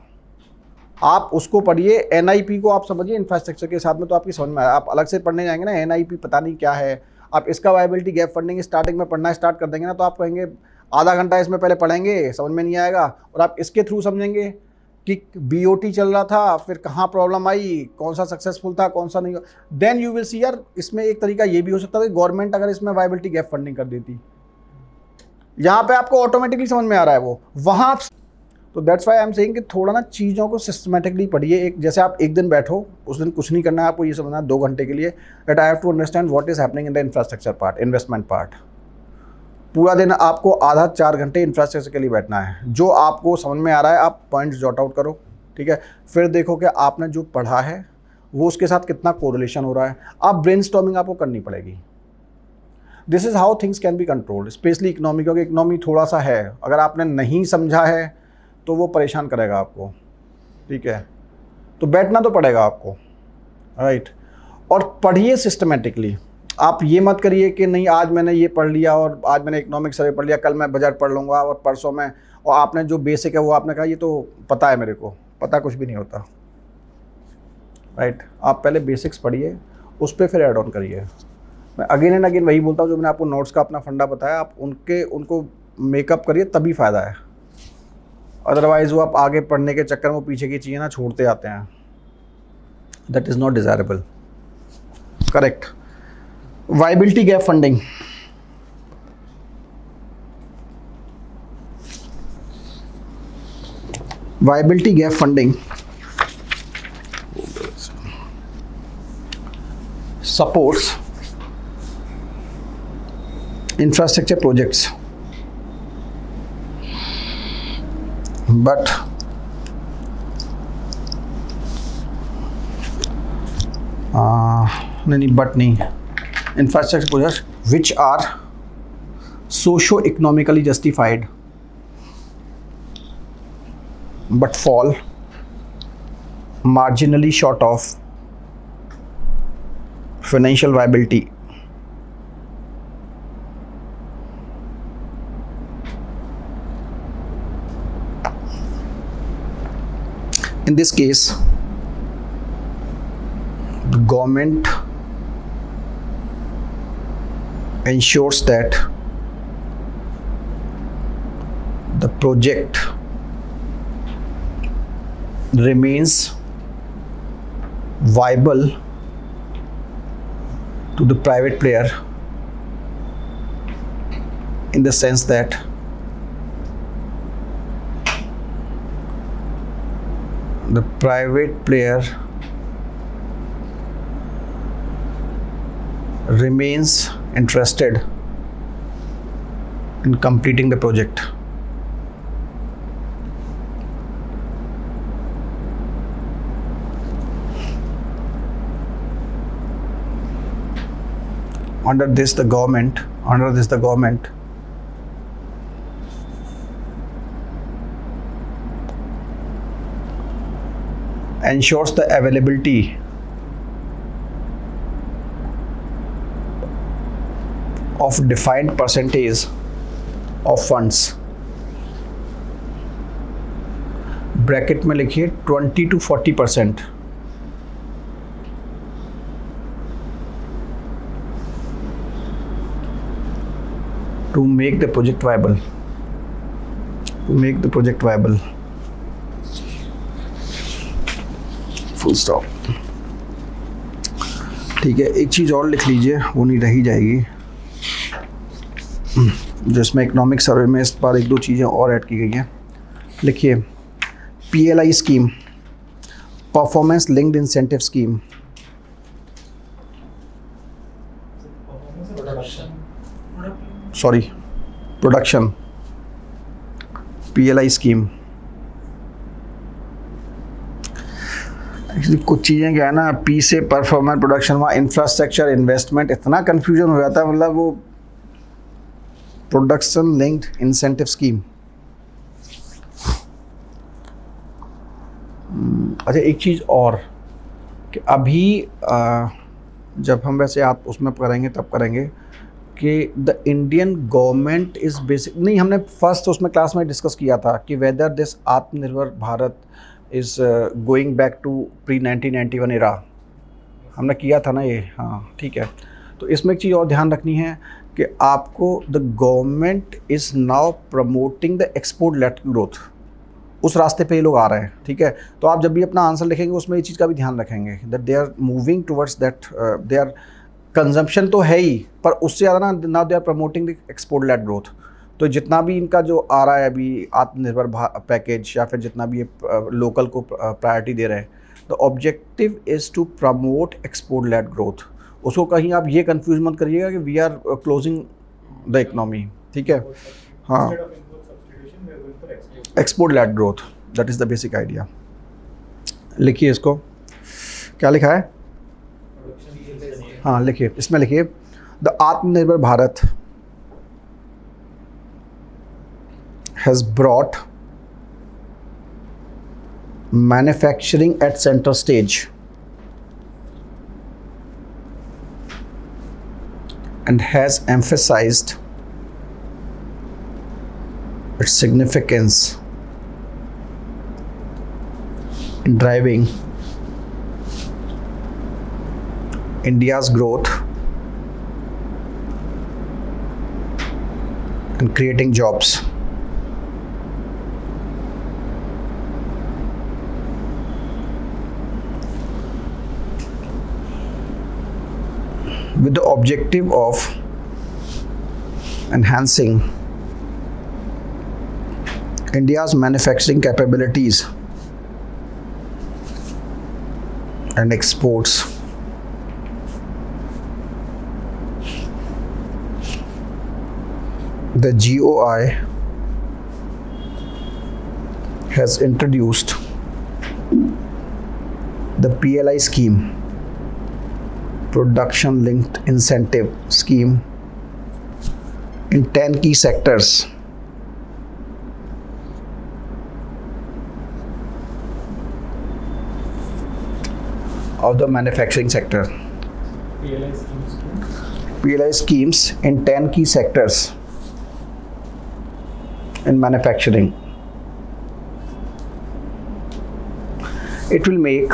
Speaker 3: आप उसको पढ़िए, NIP को आप समझिए इंफ्रास्ट्रक्चर के साथ में, तो आपकी समझ में आए। आप अलग से पढ़ने जाएंगे ना NIP पता नहीं क्या है, आप इसका वायबिलिटी गैप फंडिंग स्टार्टिंग में पढ़ना स्टार्ट कर देंगे ना, तो आप कहेंगे आधा घंटा इसमें पहले पढ़ेंगे, समझ में नहीं आएगा, और आप इसके थ्रू समझेंगे कि BOT चल रहा था, फिर कहाँ प्रॉब्लम आई, कौन सा सक्सेसफुल था, कौन सा नहीं, देन यू विल सी यार इसमें एक तरीका ये भी हो सकता था कि गवर्नमेंट अगर इसमें वायबिलिटी गैप फंडिंग कर देती, यहाँ पे आपको ऑटोमेटिकली समझ में आ रहा है वो, वहाँ आप, तो that's why I am saying कि थोड़ा ना चीज़ों को सिस्टमेटिकली पढ़िए। एक जैसे आप एक दिन बैठो, उस दिन कुछ नहीं करना है आपको, ये समझना है 2 घंटे के लिए that I have to understand what is happening in the infrastructure part, investment part. पूरा दिन आपको आधा 4 घंटे इंफ्रास्ट्रक्चर के लिए बैठना है। जो आपको समझ में आ रहा है आप पॉइंट्स जॉट आउट करो, ठीक है। फिर देखो कि आपने जो पढ़ा है वो उसके साथ कितना कोरिलेशन हो रहा है। आप ब्रेनस्टॉर्मिंग आपको करनी पड़ेगी। This is how things can be controlled, specially economy, क्योंकि इकोनॉमी थोड़ा सा है, अगर आपने नहीं समझा है तो वो परेशान करेगा आपको, ठीक है। तो बैठना तो पड़ेगा आपको, राइट। और पढ़िए सिस्टमेटिकली। आप ये मत करिए कि नहीं आज मैंने ये पढ़ लिया और आज मैंने इकोनॉमिक सर्वे पढ़ लिया, कल मैं बजट पढ़ लूँगा और परसों में, और आपने जो बेसिक है वो आपने कहा ये तो पता है मेरे को, पता कुछ भी नहीं होता, राइट। आप पहले बेसिक्स पढ़िए, उस पर फिर ऐड ऑन करिए। मैं अगेन एंड अगेन वही बोलता हूँ, जो मैंने आपको नोट्स का अपना फंडा बताया, आप उनको मेकअप करिए तभी फ़ायदा है। अदरवाइज़ वो आप आगे पढ़ने के चक्कर में वो पीछे की चीज़ें ना छोड़ते आते हैं, that is not desirable. Correct. Viability gap funding, viability gap funding supports infrastructure projects, but नहीं, infrastructure projects which are socio-economically justified but fall marginally short of financial viability. In this case, the government ensures that the project remains viable to the private player, in the sense that the private player remains interested in completing the project. Under this the government ensures the availability of defined percentage of funds, bracket में लिखिए 20 to 40%, to make the project viable, full stop। ठीक है, एक चीज़ और लिख लीजिए, वो नहीं रही जाएगी, जिसमें इकोनॉमिक सर्वे में इस बार 1-2 चीज़ें और ऐड की गई हैं। लिखिए PLI scheme, performance linked incentive scheme, production PLI scheme. Actually कुछ चीज़ें क्या है ना, P से परफॉर्मेंस, प्रोडक्शन, वहाँ इंफ्रास्ट्रक्चर, इन्वेस्टमेंट, इतना कन्फ्यूजन हो जाता है। मतलब वो प्रोडक्शन लिंक्ड इंसेंटिव स्कीम। अच्छा, एक चीज़ और कि अभी जब हम वैसे आप उसमें करेंगे तब करेंगे कि the Indian government is basic, नहीं हमने फर्स्ट उसमें क्लास में डिस्कस किया था कि whether this Atmanirbhar Bharat is going back to pre 1991 era, हमने किया था ना ये, हाँ ठीक है। तो इसमें एक चीज़ और ध्यान रखनी है कि आपको the government is now promoting the export led growth, उस रास्ते पे ये लोग आ रहे हैं, ठीक है। तो आप जब भी अपना आंसर लिखेंगे उसमें ये चीज़ का भी ध्यान रखेंगे that they are moving towards that, they are consumption तो है ही, पर उससे ज़्यादा ना they are promoting the export led growth. तो जितना भी इनका जो आ रहा है अभी आत्मनिर्भर पैकेज या फिर जितना भी ये लोकल को प्रायोरिटी दे रहे हैं, the objective is to promote export led growth. उसको कहीं आप ये कंफ्यूज मत करिएगा कि we are closing the economy, ठीक है। हाँ,
Speaker 4: Instead of import substitution, we are going for export.
Speaker 3: Export led growth, that is the basic idea. लिखिए इसको, क्या लिखा है? हाँ लिखिए, इसमें लिखिए द आत्मनिर्भर Bharat has brought manufacturing at center stage and has emphasized its significance in driving India's growth and creating jobs. With the objective of enhancing India's manufacturing capabilities and exports, the GOI has introduced the PLI scheme, Production Linked Incentive Scheme, in 10 key sectors of the manufacturing sector.
Speaker 4: PLI schemes too.
Speaker 3: PLI schemes in 10 key sectors in manufacturing. It will make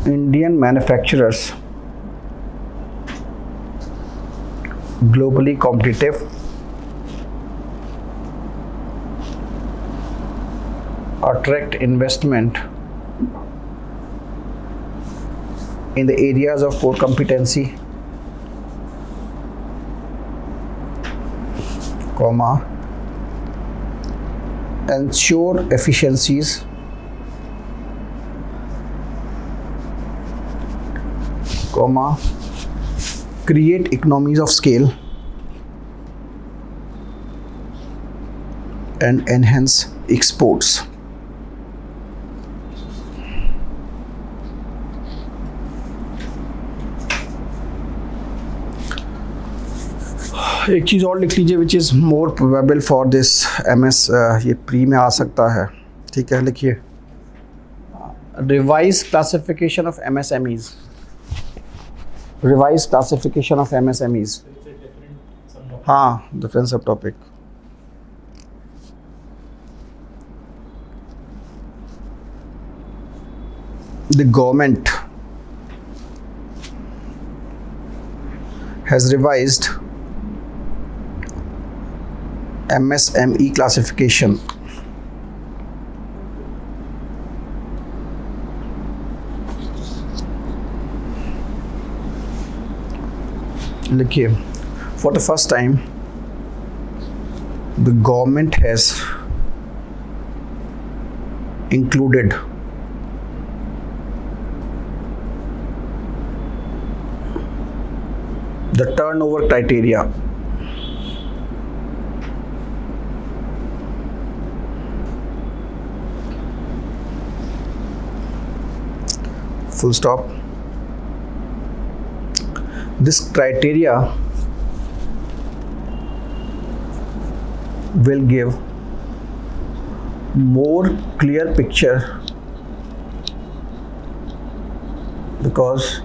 Speaker 3: Indian manufacturers globally competitive, attract investment in the areas of core competency, comma, ensure efficiencies, comma, create economies of scale and enhance exports. एक चीज़ और लिख लीजिए which is more probable for this MS, ये pre में आ सकता है, ठीक है। लिखिए revise classification of MSMEs, revised classification of MSMEs.
Speaker 4: So it's a different some of
Speaker 3: हाँ, different subtopic. The government has revised MSME classification. लिखिए, for the first time the government has included the turnover criteria full stop. This criteria will give more clear picture because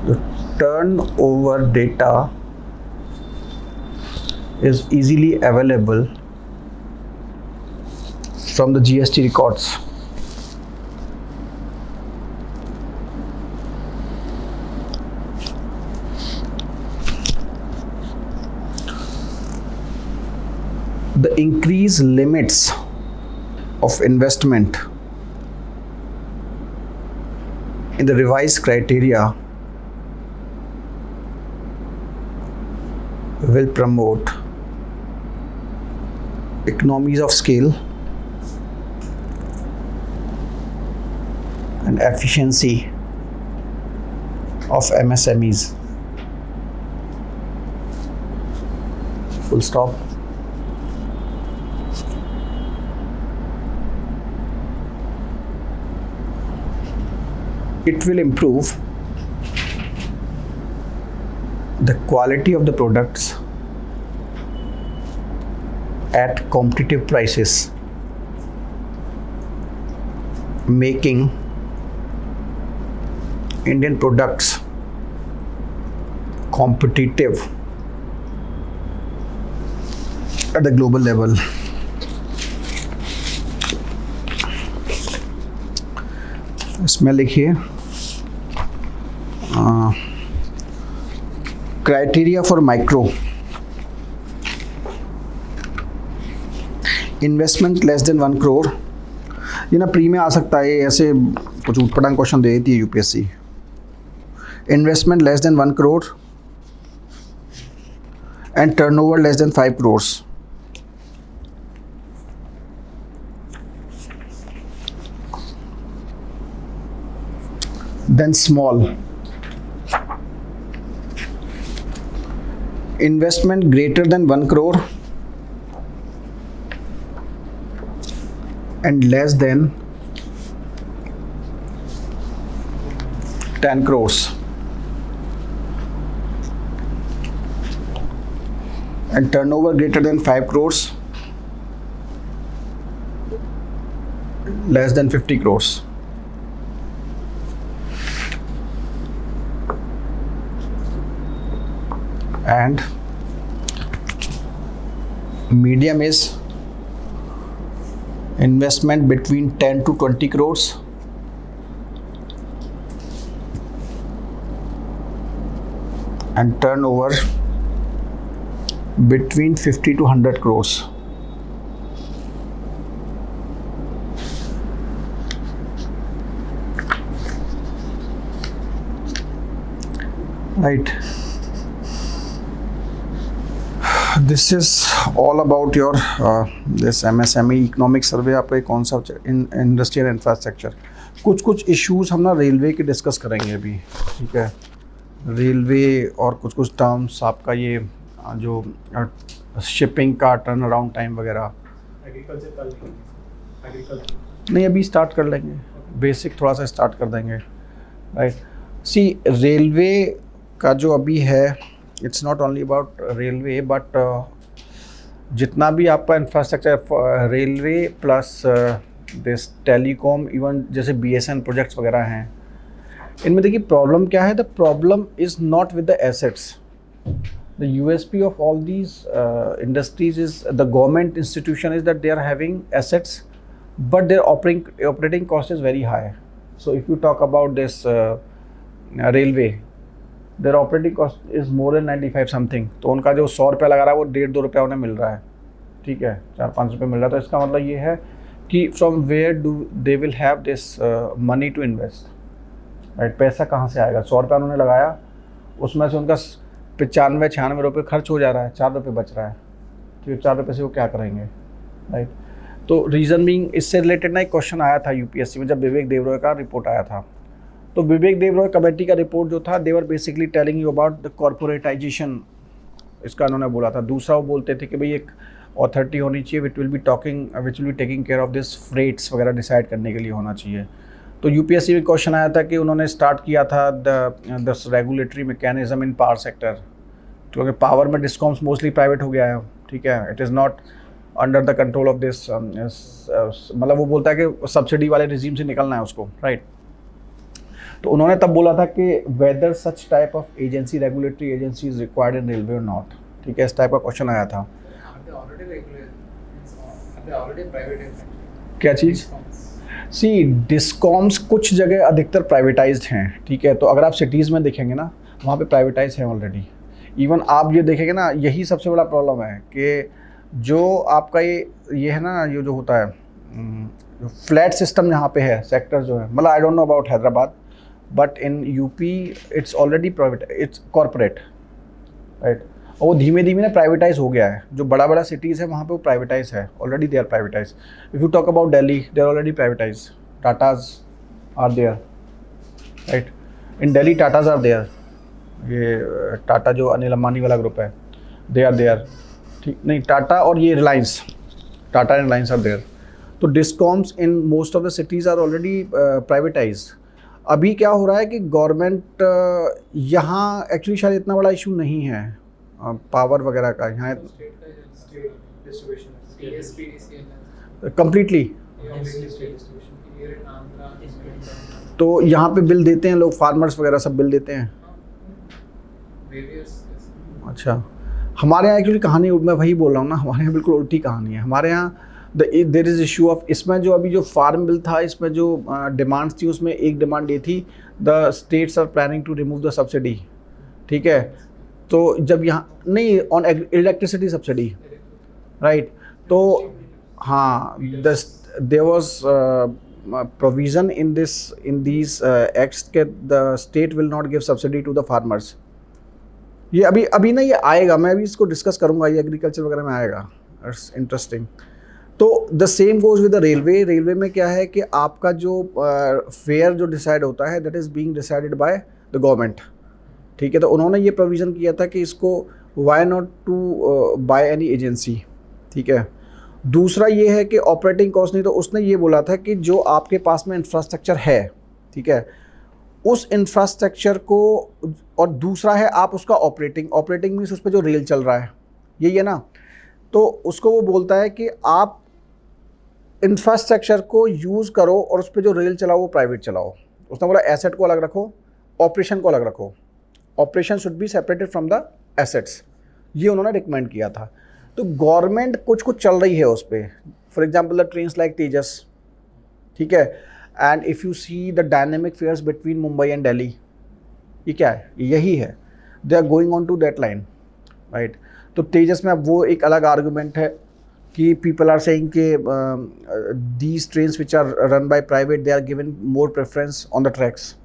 Speaker 3: the turnover data is easily available from the GST records. The increased limits of investment in the revised criteria will promote economies of scale and efficiency of MSMEs. Full stop. It will improve the quality of the products at competitive prices, making Indian products competitive at the global level. इसमें लिखिए criteria for micro investment less than 1 crore. ये ना pre में आ सकता है, ऐसे कुछ ऊटपटांग question दे देती है UPSC. Investment less than 1 crore and turnover less than 5 crores. Then small. Investment greater than 1 crore and less than 10 crores. And turnover greater than 5 crores, less than 50 crores. And medium is investment between 10 to 20 crores and turnover between 50 to 100 crores. Right. This is all about your this MSME economic survey. आपका कौन सा industry and infrastructure. कुछ issues हम ना railway के discuss करेंगे अभी, ठीक है। रेलवे और कुछ टर्म्स आपका ये जो शिपिंग का टर्न अराउंड टाइम वगैरह।
Speaker 4: एग्रीकल्चर कर लेंगे, एग्रीकल्चर
Speaker 3: नहीं अभी स्टार्ट कर लेंगे, बेसिक थोड़ा सा स्टार्ट कर देंगे, राइट। सी रेलवे का जो अभी है, it's not only about railway but जितना भी आपका infrastructure railway plus this telecom, even जैसे BSN प्रोजेक्ट्स वगैरह हैं, इनमें देखिए प्रॉब्लम क्या है। The problem is not with the assets. The USP of all these industries is the government institution is that they are having assets, but their operating cost is very high. So if you talk about this railway, their operating cost is more than 95 something. तो उनका जो 100 रुपया लगा रहा है वो 1.5-2 रुपया उन्हें मिल रहा है, ठीक है, 4-5 रुपये मिल रहा है। तो इसका मतलब ये है कि from where do they will have this money to invest, right. पैसा कहाँ से आएगा? 100 रुपया उन्होंने लगाया, उसमें से उनका 95-96 रुपये खर्च हो जा रहा है, 4 रुपये बच रहा है। तो ये 4 रुपये से वो क्या करेंगे, राइट। तो रीज़न बीइंग, इससे रिलेटेड ना एक क्वेश्चन आया था यूपीएससी में जब विवेक देवरॉय का रिपोर्ट आया था। तो विवेक देवरॉय कमेटी का रिपोर्ट जो था, they were basically telling you about the corporatization, इसका उन्होंने बोला था। दूसरा वो बोलते थे कि भाई एक अथॉरिटी होनी चाहिए which will be taking care of this freights वगैरह डिसाइड करने के लिए होना चाहिए। तो यूपीएससी में क्वेश्चन आया था कि उन्होंने स्टार्ट किया था the regulatory mechanism in power sector, क्योंकि पावर में डिस्कॉम्स मोस्टली प्राइवेट हो गया है, ठीक है। It is not under the control of this, मतलब वो बोलता है कि सब्सिडी वाले रिजीम से निकलना है उसको, राइट। तो उन्होंने तब बोला था कि whether such type of agency, regulatory agency is required in railway और नॉट, ठीक है। इस टाइप का क्वेश्चन आया था। क्या चीज़? सी डिस्कॉम्स कुछ जगह अधिकतर प्राइवेटाइज्ड हैं, ठीक है। तो अगर आप सिटीज़ में देखेंगे ना, वहाँ पे प्राइवेटाइज है ऑलरेडी। इवन आप ये देखेंगे ना, यही सबसे बड़ा प्रॉब्लम है कि जो आपका ये है ना, ये जो होता है फ्लैट सिस्टम यहाँ पे है, सेक्टर जो है, मतलब I don't know about Hyderabad but in UP it's already private, it's corporate, right. और वो धीमे धीमे ना प्राइवेटाइज हो गया है। जो बड़ा बड़ा सिटीज़ है वहाँ पे वो प्राइवेटाइज है, already they are privatise. If you talk about Delhi, they are already privatise. Tatas are there, right, in Delhi Tatas are there. ये टाटा जो अनिल अंबानी वाला ग्रुप है, दे आर देयर, ठीक नहीं, टाटा और ये Reliance, Tata and Reliance are there. तो discoms in most of the cities are already privatize. अभी क्या हो रहा है कि गवर्नमेंट यहाँ एक्चुअली शायद इतना बड़ा इशू नहीं है पावर वगैरह का यहाँ
Speaker 4: State distribution.
Speaker 3: Completely.
Speaker 4: Completely state distribution. Here in Andhra, Telangana.
Speaker 3: तो यहाँ पे बिल देते हैं लोग, फार्मर्स वगैरह सब बिल देते हैं।
Speaker 2: Various, yes.
Speaker 3: अच्छा, हमारे यहाँ एक्चुअली कहानी, मैं वही बोल रहा हूँ ना, हमारे यहाँ बिल्कुल उल्टी कहानी है। हमारे यहाँ देर इज़ इशू ऑफ, इसमें जो अभी जो फार्म बिल था, इसमें जो डिमांड्स थी, उसमें एक डिमांड ये थी, the states are planning to remove the subsidy, ठीक है। तो जब यहाँ नहीं, ऑन इलेक्ट्रिसिटी सब्सिडी, राइट, तो हाँ, there was provision in these acts के the state will not give subsidy to the farmers. ये अभी ना ये आएगा, मैं अभी इसको डिस्कस करूँगा, ये एग्रीकल्चर वगैरह में आएगा, इट्स इंटरेस्टिंग। तो the same goes with the railway. Railway में क्या है कि आपका जो फेयर जो डिसाइड होता है, that is being decided by the government, ठीक है। तो उन्होंने ये प्रोविज़न किया था कि इसको why not to by any agency, ठीक है। दूसरा ये है कि ऑपरेटिंग कॉस्ट नहीं, तो उसने ये बोला था कि जो आपके पास में इंफ्रास्ट्रक्चर है, ठीक है, उस इंफ्रास्ट्रक्चर को, और दूसरा है आप उसका ऑपरेटिंग मीन्स उस पर जो रेल चल रहा है, यही है ना। तो उसको वो बोलता है कि आप इंफ्रास्ट्रक्चर को यूज़ करो और उस पर जो रेल चलाओ वो प्राइवेट चलाओ। उसने बोला एसेट को अलग रखो, ऑपरेशन को अलग रखो, operation should be separated from the assets, ये उन्होंने रिकमेंड किया था। तो गवर्नमेंट कुछ चल रही है उस पर, for example the trains like Tejas, ठीक है, and if you see the dynamic fares between Mumbai and Delhi, ये क्या है, यही है, they are going on to that line, right. तो तेजस में अब वो एक अलग आर्गूमेंट है कि पीपल आर सेइंग कि these trains which are run by private, they are given more preference on the tracks,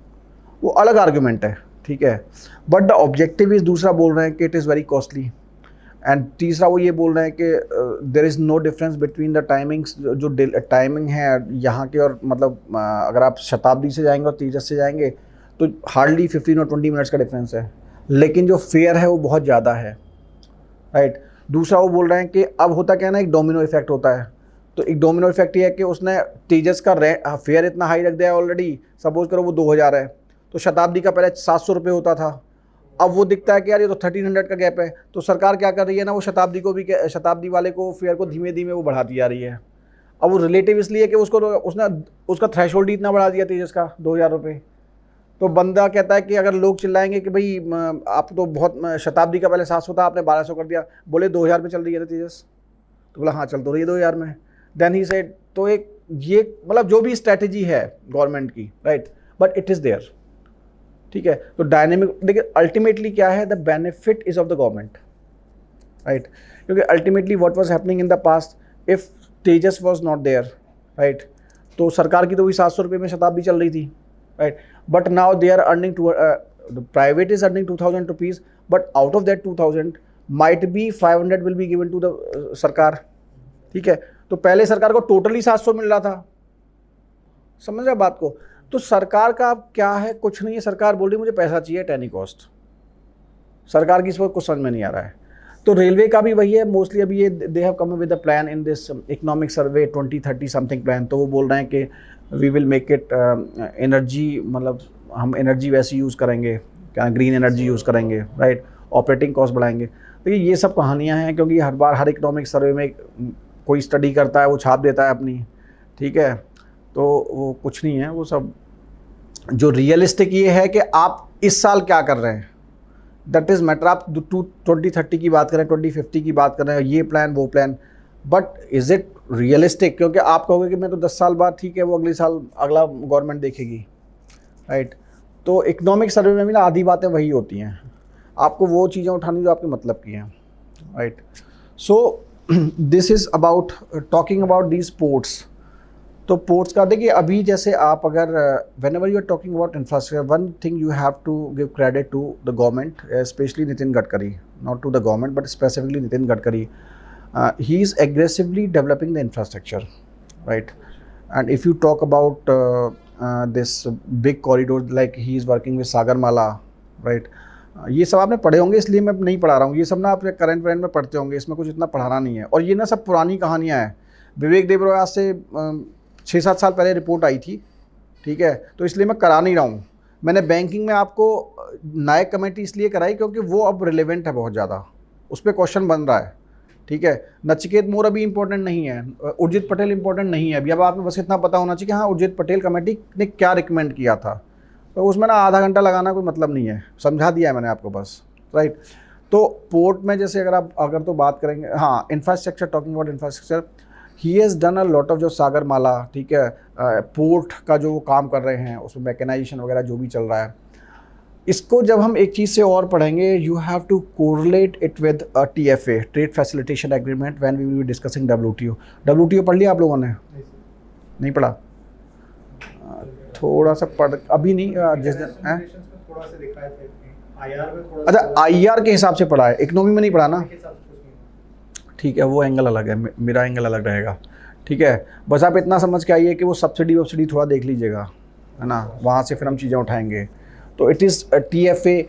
Speaker 3: वो अलग आर्गूमेंट है, ठीक है। बट द ऑब्जेक्टिव इज़, दूसरा बोल रहे हैं कि it is very costly, and तीसरा वो ये बोल रहे हैं कि there is no difference between the timings, जो टाइमिंग है यहाँ के और मतलब अगर आप शताब्दी से जाएंगे और तेजस से जाएंगे तो हार्डली 15 और 20 मिनट्स का डिफरेंस है, लेकिन जो फेयर है वो बहुत ज़्यादा है, राइट। दूसरा वो बोल रहे हैं कि अब होता क्या है ना, एक डोमिनो इफेक्ट होता है। तो एक डोमिनो इफेक्ट ये है कि उसने तेजस का फेयर इतना हाई रख दिया है ऑलरेडी, सपोज करो वो 2000 है, तो शताब्दी का पहले 700 रुपये होता था, अब वो दिखता है कि यार ये तो 1300 का गैप है। तो सरकार क्या कर रही है ना, वो शताब्दी वाले को फेयर को धीमे धीमे वो बढ़ाती जा रही है। अब वो रिलेटिव इसलिए कि उसका थ्रेशोल्ड ही इतना बढ़ा दिया तेजस का 2000 रुपये। तो बंदा कहता है कि अगर लोग चिल्लाएंगे कि भाई आप तो बहुत, शताब्दी का पहले 700 था, आपने 1200 कर दिया, बोले 2000 में चल रही है ना तेजस, तो बोला हाँ चल तो रही है 2000 में। देन ही सेड, तो एक ये मतलब जो भी स्ट्रैटेजी है गवर्नमेंट की, right, but it is there, ठीक है। तो डायनेमिक, देखिए अल्टीमेटली क्या है, the benefit is of the government, right, क्योंकि ultimately what was happening in the past, if Tejas was not there, right, तो सरकार की तो वही 700 रुपये में शताब्दी चल रही थी, right, but now they are earning two, the private is earning 2000 rupees, but out of that 2000 might be 500 will be given to the sarkar, ठीक है। तो पहले सरकार को टोटली 700 मिल रहा था, समझ रहे बात को। तो सरकार का अब क्या है, कुछ नहीं है, सरकार बोल रही मुझे पैसा चाहिए एट एनी कॉस्ट, सरकार की इस वक्त कुछ समझ में नहीं आ रहा है। तो रेलवे का भी वही है मोस्टली, अभी ये they have come with the plan in this economic survey 2030 something plan. तो वो बोल रहे हैं कि we will make it energy, मतलब हम एनर्जी वैसी यूज़ करेंगे, क्या ग्रीन एनर्जी यूज़ करेंगे, राइट, ऑपरेटिंग कॉस्ट बढ़ाएंगे। देखिए ये सब कहानियाँ हैं, क्योंकि हर बार हर इकोनॉमिक सर्वे में कोई स्टडी करता है, वो छाप देता है अपनी, ठीक है। तो वो कुछ नहीं है, वो सब जो रियलिस्टिक ये है कि आप इस साल क्या कर रहे हैं, दैट इज़ मैटर। आप 2030 की बात करें, 2050 की बात कर रहे हैं, ये प्लान वो plan, but is it realistic? क्योंकि आप कहोगे कि मैं तो 10 साल बाद, ठीक है, वो अगले साल अगला गवर्नमेंट देखेगी, राइट। तो इकोनॉमिक सर्वे में भी ना आधी बातें वही होती हैं, आपको वो चीज़ें उठानी जो आपके मतलब की हैं, right. So this is about talking about these ports. तो पोर्ट्स का देखिए, अभी जैसे आप अगर whenever you are talking about infrastructure, one thing you have to give credit to the government, specially Nitin Gadkari, not to the government but specifically Nitin Gadkari. He is aggressively developing the infrastructure, right? And if you talk about this big corridor, like he is working with Sagarmala, right? ये सब आपने पढ़े होंगे, इसलिए मैं नहीं पढ़ा रहा हूँ. ये सब ना आपने करंट में पढ़ते होंगे, इसमें कुछ इतना पढ़ाना नहीं है. और ये ना सब पुरानी कहानियाँ हैं. विवेक देबरॉय आज से 6-7 साल पहले रिपोर्ट आई थी, ठीक है, तो इसलिए मैं करा नहीं रहा हूँ. मैंने बैंकिंग में आपको नायक कमेटी इसलिए कराई क्योंकि वो अब रिलेवेंट है बहुत ज़्यादा, उस पर क्वेश्चन बन रहा है, ठीक है. नचिकेत मोर अभी इंपॉर्टेंट नहीं है, उर्जित पटेल इंपॉर्टेंट नहीं है अभी. अब आपको बस इतना पता होना चाहिए कि हाँ उर्जित पटेल कमेटी ने क्या रिकमेंड किया था, तो उसमें ना आधा घंटा लगाना कोई मतलब नहीं है, समझा दिया है मैंने आपको बस, राइट. तो पोर्ट में जैसे अगर तो बात करेंगे, हाँ infrastructure, talking about infrastructure, he has done a lot of जो सागरमाला, ठीक है, पोर्ट का जो काम कर रहे हैं उसमें मैकेनाइजेशन वगैरह जो भी चल रहा है, इसको जब हम एक चीज़ से और पढ़ेंगे, you have to correlate it with a TFA, trade facilitation agreement, when we will be discussing WTO. WTO पढ़ लिया आप लोगों ने? नहीं पढ़ा? थोड़ा सा पढ़, अभी नहीं, जिस दिन
Speaker 4: थोड़ा सा दिखाए थे IR में थोड़ा.
Speaker 3: अच्छा, IR के हिसाब से पढ़ा है, इकोनॉमी में नहीं पढ़ा ना? ठीक है, वो एंगल अलग है, मेरा एंगल अलग रहेगा, ठीक है. बस आप इतना समझ के आइए कि वो सब्सिडी थोड़ा देख लीजिएगा, है ना, वहाँ से फिर हम चीज़ें उठाएंगे. तो इट इज़ TFA.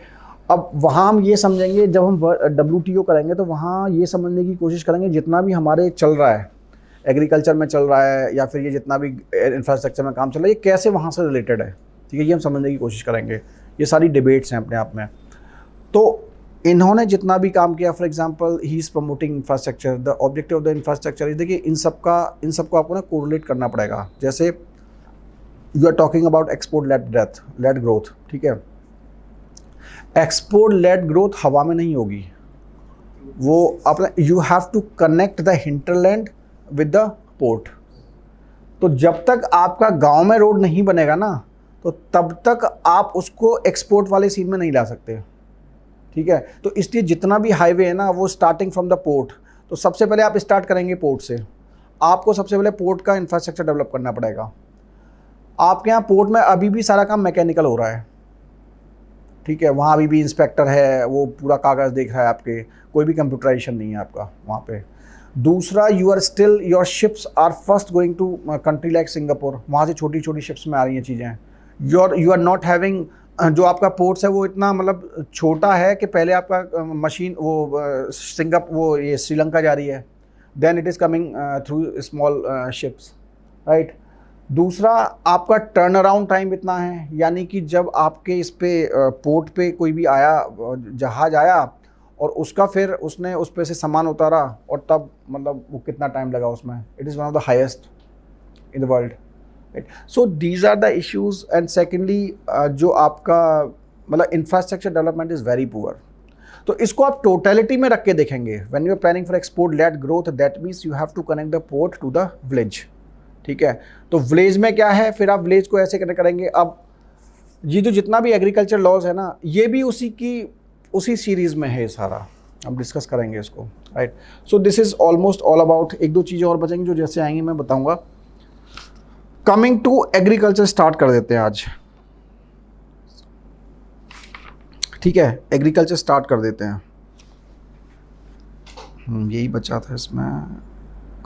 Speaker 3: अब वहाँ हम ये समझेंगे, जब हम WTO करेंगे तो वहाँ ये समझने की कोशिश करेंगे जितना भी हमारे चल रहा है, एग्रीकल्चर में चल रहा है या फिर ये जितना भी इंफ्रास्ट्रक्चर में काम चल रहा है, ये कैसे वहाँ से रिलेटेड है, ठीक है, ये हम समझने की कोशिश करेंगे. ये सारी डिबेट्स हैं अपने आप में. तो इन्होंने जितना भी काम किया, for example he is promoting infrastructure, the objective of the infrastructure is, देखिए इन सबको आपको ना कोरिलेट करना पड़ेगा. जैसे you are talking about export led growth, ठीक है. एक्सपोर्ट लेड ग्रोथ हवा में नहीं होगी, वो अपना, you have to connect the hinterland with the port. तो जब तक आपका गांव में रोड नहीं बनेगा ना, तो तब तक आप उसको एक्सपोर्ट वाले सीन में नहीं ला सकते, ठीक है. तो इसलिए जितना भी हाईवे है ना, वो स्टार्टिंग फ्रॉम द पोर्ट. तो सबसे पहले आप स्टार्ट करेंगे पोर्ट से. आपको सबसे पहले पोर्ट का इंफ्रास्ट्रक्चर डेवलप करना पड़ेगा. आपके यहाँ पोर्ट में अभी भी सारा काम मैकेनिकल हो रहा है, ठीक है. वहाँ अभी भी इंस्पेक्टर है, वो पूरा कागज़ देख रहा है आपके, कोई भी कंप्यूटराइजेशन नहीं है आपका वहाँ पे. दूसरा, your ships are first going to country like Singapore, वहाँ से छोटी छोटी शिप्स में आ रही हैं चीज़ें. यू आर नॉट हैविंग, जो आपका पोर्ट्स है वो इतना मतलब छोटा है कि पहले आपका मशीन वो ये श्रीलंका जा रही है, then it is coming through small ships, right. दूसरा, आपका टर्न अराउंड टाइम इतना है, यानी कि जब आपके इस पे पोर्ट पे कोई भी आया, जहाज़ आया और उसका फिर उसने उस पे से सामान उतारा और तब मतलब वो कितना टाइम लगा उसमें, it is one of the highest in the world, right. So these are the issues. And secondly, जो आपका मतलब infrastructure development is very poor. तो इसको आप टोटलिटी में रख के देखेंगे. When you are planning for export led growth, that means you have to connect the port to the village, ठीक है. तो विलेज में क्या है, फिर आप विलेज को ऐसे कनेक्ट करेंगे. अब ये जो जितना भी एग्रीकल्चर लॉज है ना, ये भी उसी सीरीज़ में है सारा, हम डिस्कस करेंगे इसको, right. So this is almost all about. एक दो चीज़ें और बचेंगी जो जैसे आएंगी मैं बताऊंगा. कमिंग टू एग्रीकल्चर स्टार्ट कर देते हैं आज, ठीक है. एग्रीकल्चर स्टार्ट कर देते हैं. यही बचा था इसमें,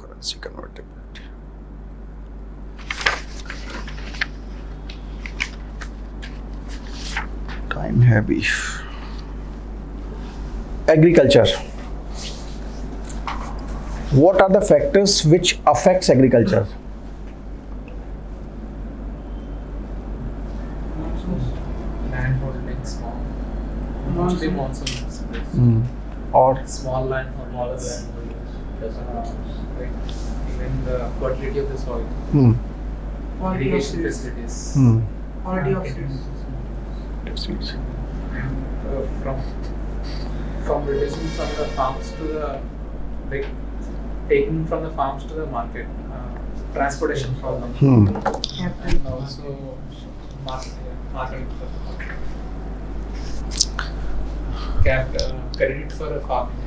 Speaker 3: करेंसी कन्वर्टेबिलिटी. टाइम है अभी. Agriculture, what are the factors which affects agriculture?
Speaker 2: Land holding small, mostly monsoon.
Speaker 3: Or
Speaker 2: Small land for smaller land. Even the fertility of the soil, irrigation facilities.
Speaker 4: Quality of seeds.
Speaker 2: From reducing from the farms to the, like taking from the farms to the market, transportation problem, and also marketing credit for the farming.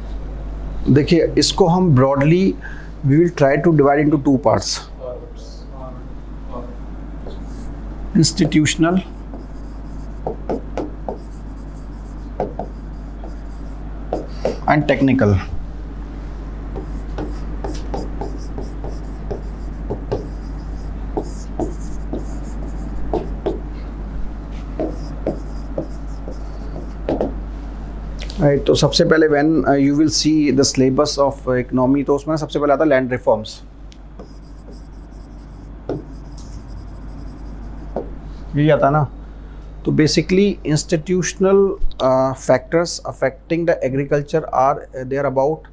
Speaker 3: देखिए, इसको हम broadly we will try to divide into 2 parts. institutional and technical. Right, तो सबसे पहले when you will see the syllabus of economy, तो उसमें सबसे पहले आता है लैंड रिफॉर्म्स। यही आता है ना। तो basically institutional factors affecting the agriculture are there about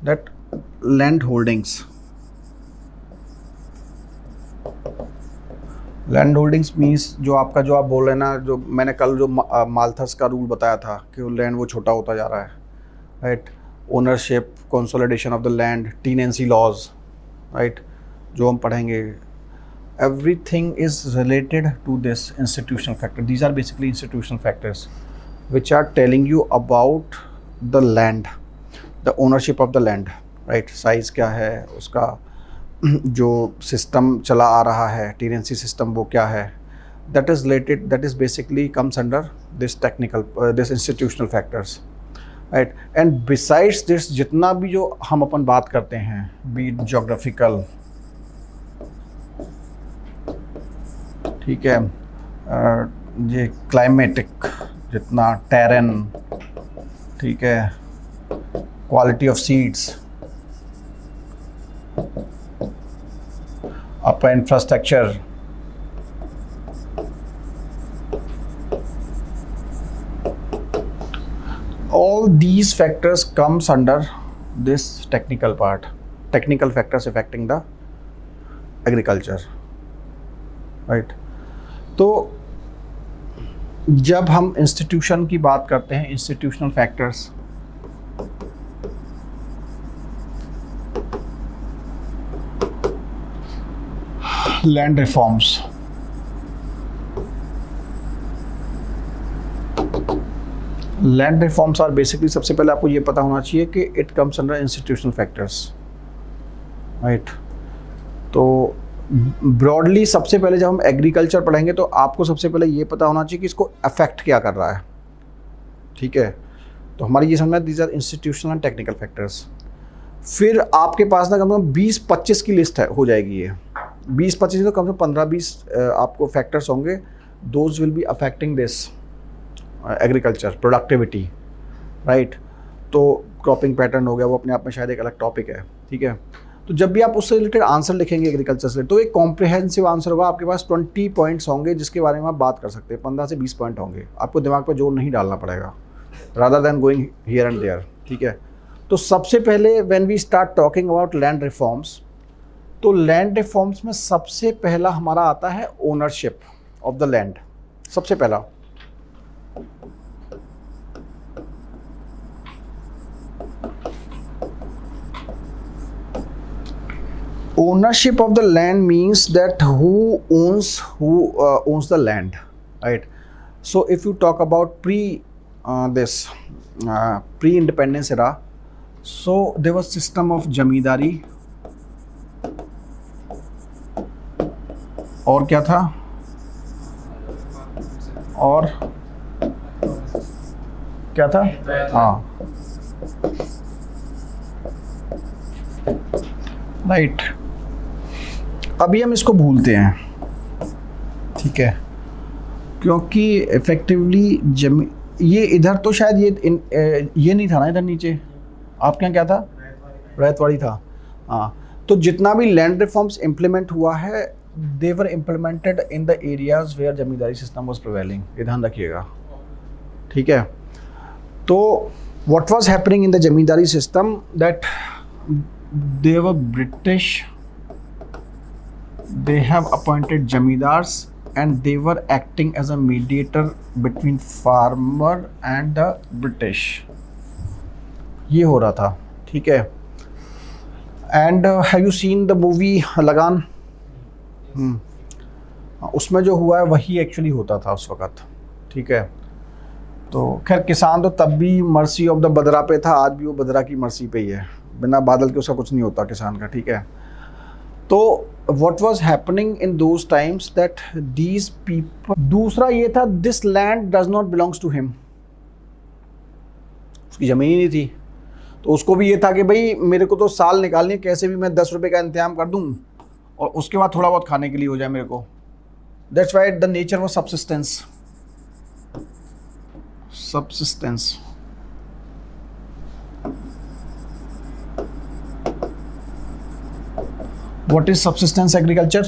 Speaker 3: that land holdings. Land holdings means जो आप बोल रहे हैं ना, जो मैंने कल जो माल्थस का रूल बताया था कि लैंड वो छोटा होता जा रहा है, right. Ownership, consolidation of the land, tenancy laws, right, जो हम पढ़ेंगे, everything is related to this institutional factor. These are basically institutional factors which are telling you about the land, the ownership of the land, right. Size क्या है उसका, जो system चला आ रहा है टीनेंसी सिस्टम, वो क्या है, that is related, that is basically comes under this technical, this institutional factors, right. And besides this जितना भी जो हम अपन बात करते हैं, बी जोग्राफिकल, ठीक है, ये क्लाइमेटिक, जितना टेरेन, ठीक है, क्वालिटी ऑफ सीड्स, आपका infrastructure, all these factors comes under this technical part, technical factors affecting the agriculture, right। तो जब हम इंस्टीट्यूशन की बात करते हैं, institutional factors, land reforms, land reforms are basically, सबसे पहले आपको ये पता होना चाहिए कि it comes under institutional factors, right. तो ब्रॉडली सबसे पहले जब हम एग्रीकल्चर पढ़ेंगे तो आपको सबसे पहले ये पता होना चाहिए कि इसको अफेक्ट क्या कर रहा है, ठीक है। तो हमारी ये समझना, these are institutional and technical factors. फिर आपके पास ना कम से कम 20-25 की लिस्ट है, हो जाएगी ये 20-25, तो कम से कम 15-20 आपको फैक्टर्स होंगे, those will be affecting this agriculture productivity, right. तो क्रॉपिंग पैटर्न हो गया, वो अपने आप में शायद एक अलग टॉपिक है, ठीक है। तो जब भी आप उससे रिलेटेड आंसर लिखेंगे एग्रीकल्चर से, तो एक कॉम्प्रिहेंसिव आंसर होगा, आपके पास 20 पॉइंट्स होंगे जिसके बारे में आप बात कर सकते हैं, 15 से 20 पॉइंट होंगे, आपको दिमाग पर जोर नहीं डालना पड़ेगा, rather than going here and there, ठीक है। तो सबसे पहले when we start talking about land reforms, तो लैंड रिफॉर्म्स में सबसे पहला हमारा आता है ओनरशिप ऑफ द लैंड। सबसे पहला ownership of the land means that who owns the land, right? So if you talk about pre-independence era, so there was system of जमींदारी, और क्या था, और क्या था, हाँ, राइट। अभी हम इसको भूलते हैं, ठीक है, क्योंकि इफेक्टिवली ये इधर तो शायद ये नहीं था ना, इधर नीचे आपके यहाँ क्या था, रैयतवाड़ी था, हाँ। तो जितना भी लैंड रिफॉर्म्स इम्प्लीमेंट हुआ है, they were implemented in the areas where zamindari system was prevailing, ये ध्यान रखिएगा, ठीक है। तो what was happening in the zamindari system, that they were British, they have appointed jamidars and they were acting as a mediator between farmer and the British, ये हो रहा था, ठीक है। and have you seen the movie लगान, उसमें जो हुआ है वही एक्चुअली होता था उस वक़्त, ठीक है। तो खैर किसान तो तब भी मर्सी ऑफ द बदरा पे था, आज भी वो बदरा की मर्सी पे ही है, बिना बादल के उसका कुछ नहीं होता किसान का, ठीक है। तो what was happening in those times that these people, दूसरा ये था this land does not belongs to him, उसकी ज़मीन ही नहीं थी, तो उसको भी ये था कि भाई मेरे को तो साल निकालनी है, कैसे भी मैं 10 रुपये का इंतजाम कर दूँ और उसके बाद थोड़ा बहुत खाने के लिए हो जाए मेरे को. That's why the nature was subsistence. What is subsistence agriculture?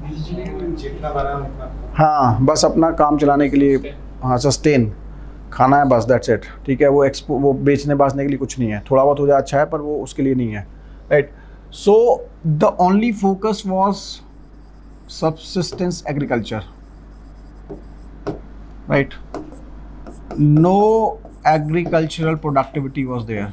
Speaker 2: जितना बना उतना.
Speaker 3: हाँ, बस अपना काम चलाने के लिए, हाँ, सस्टेन, खाना है बस, दैट्स इट. ठीक है, वो बेचने बाचने के लिए कुछ नहीं है. थोड़ा बहुत हो जाए अच्छा है, पर वो उसके लिए नहीं है, right. So the only focus was subsistence agriculture, right? No agricultural productivity was there.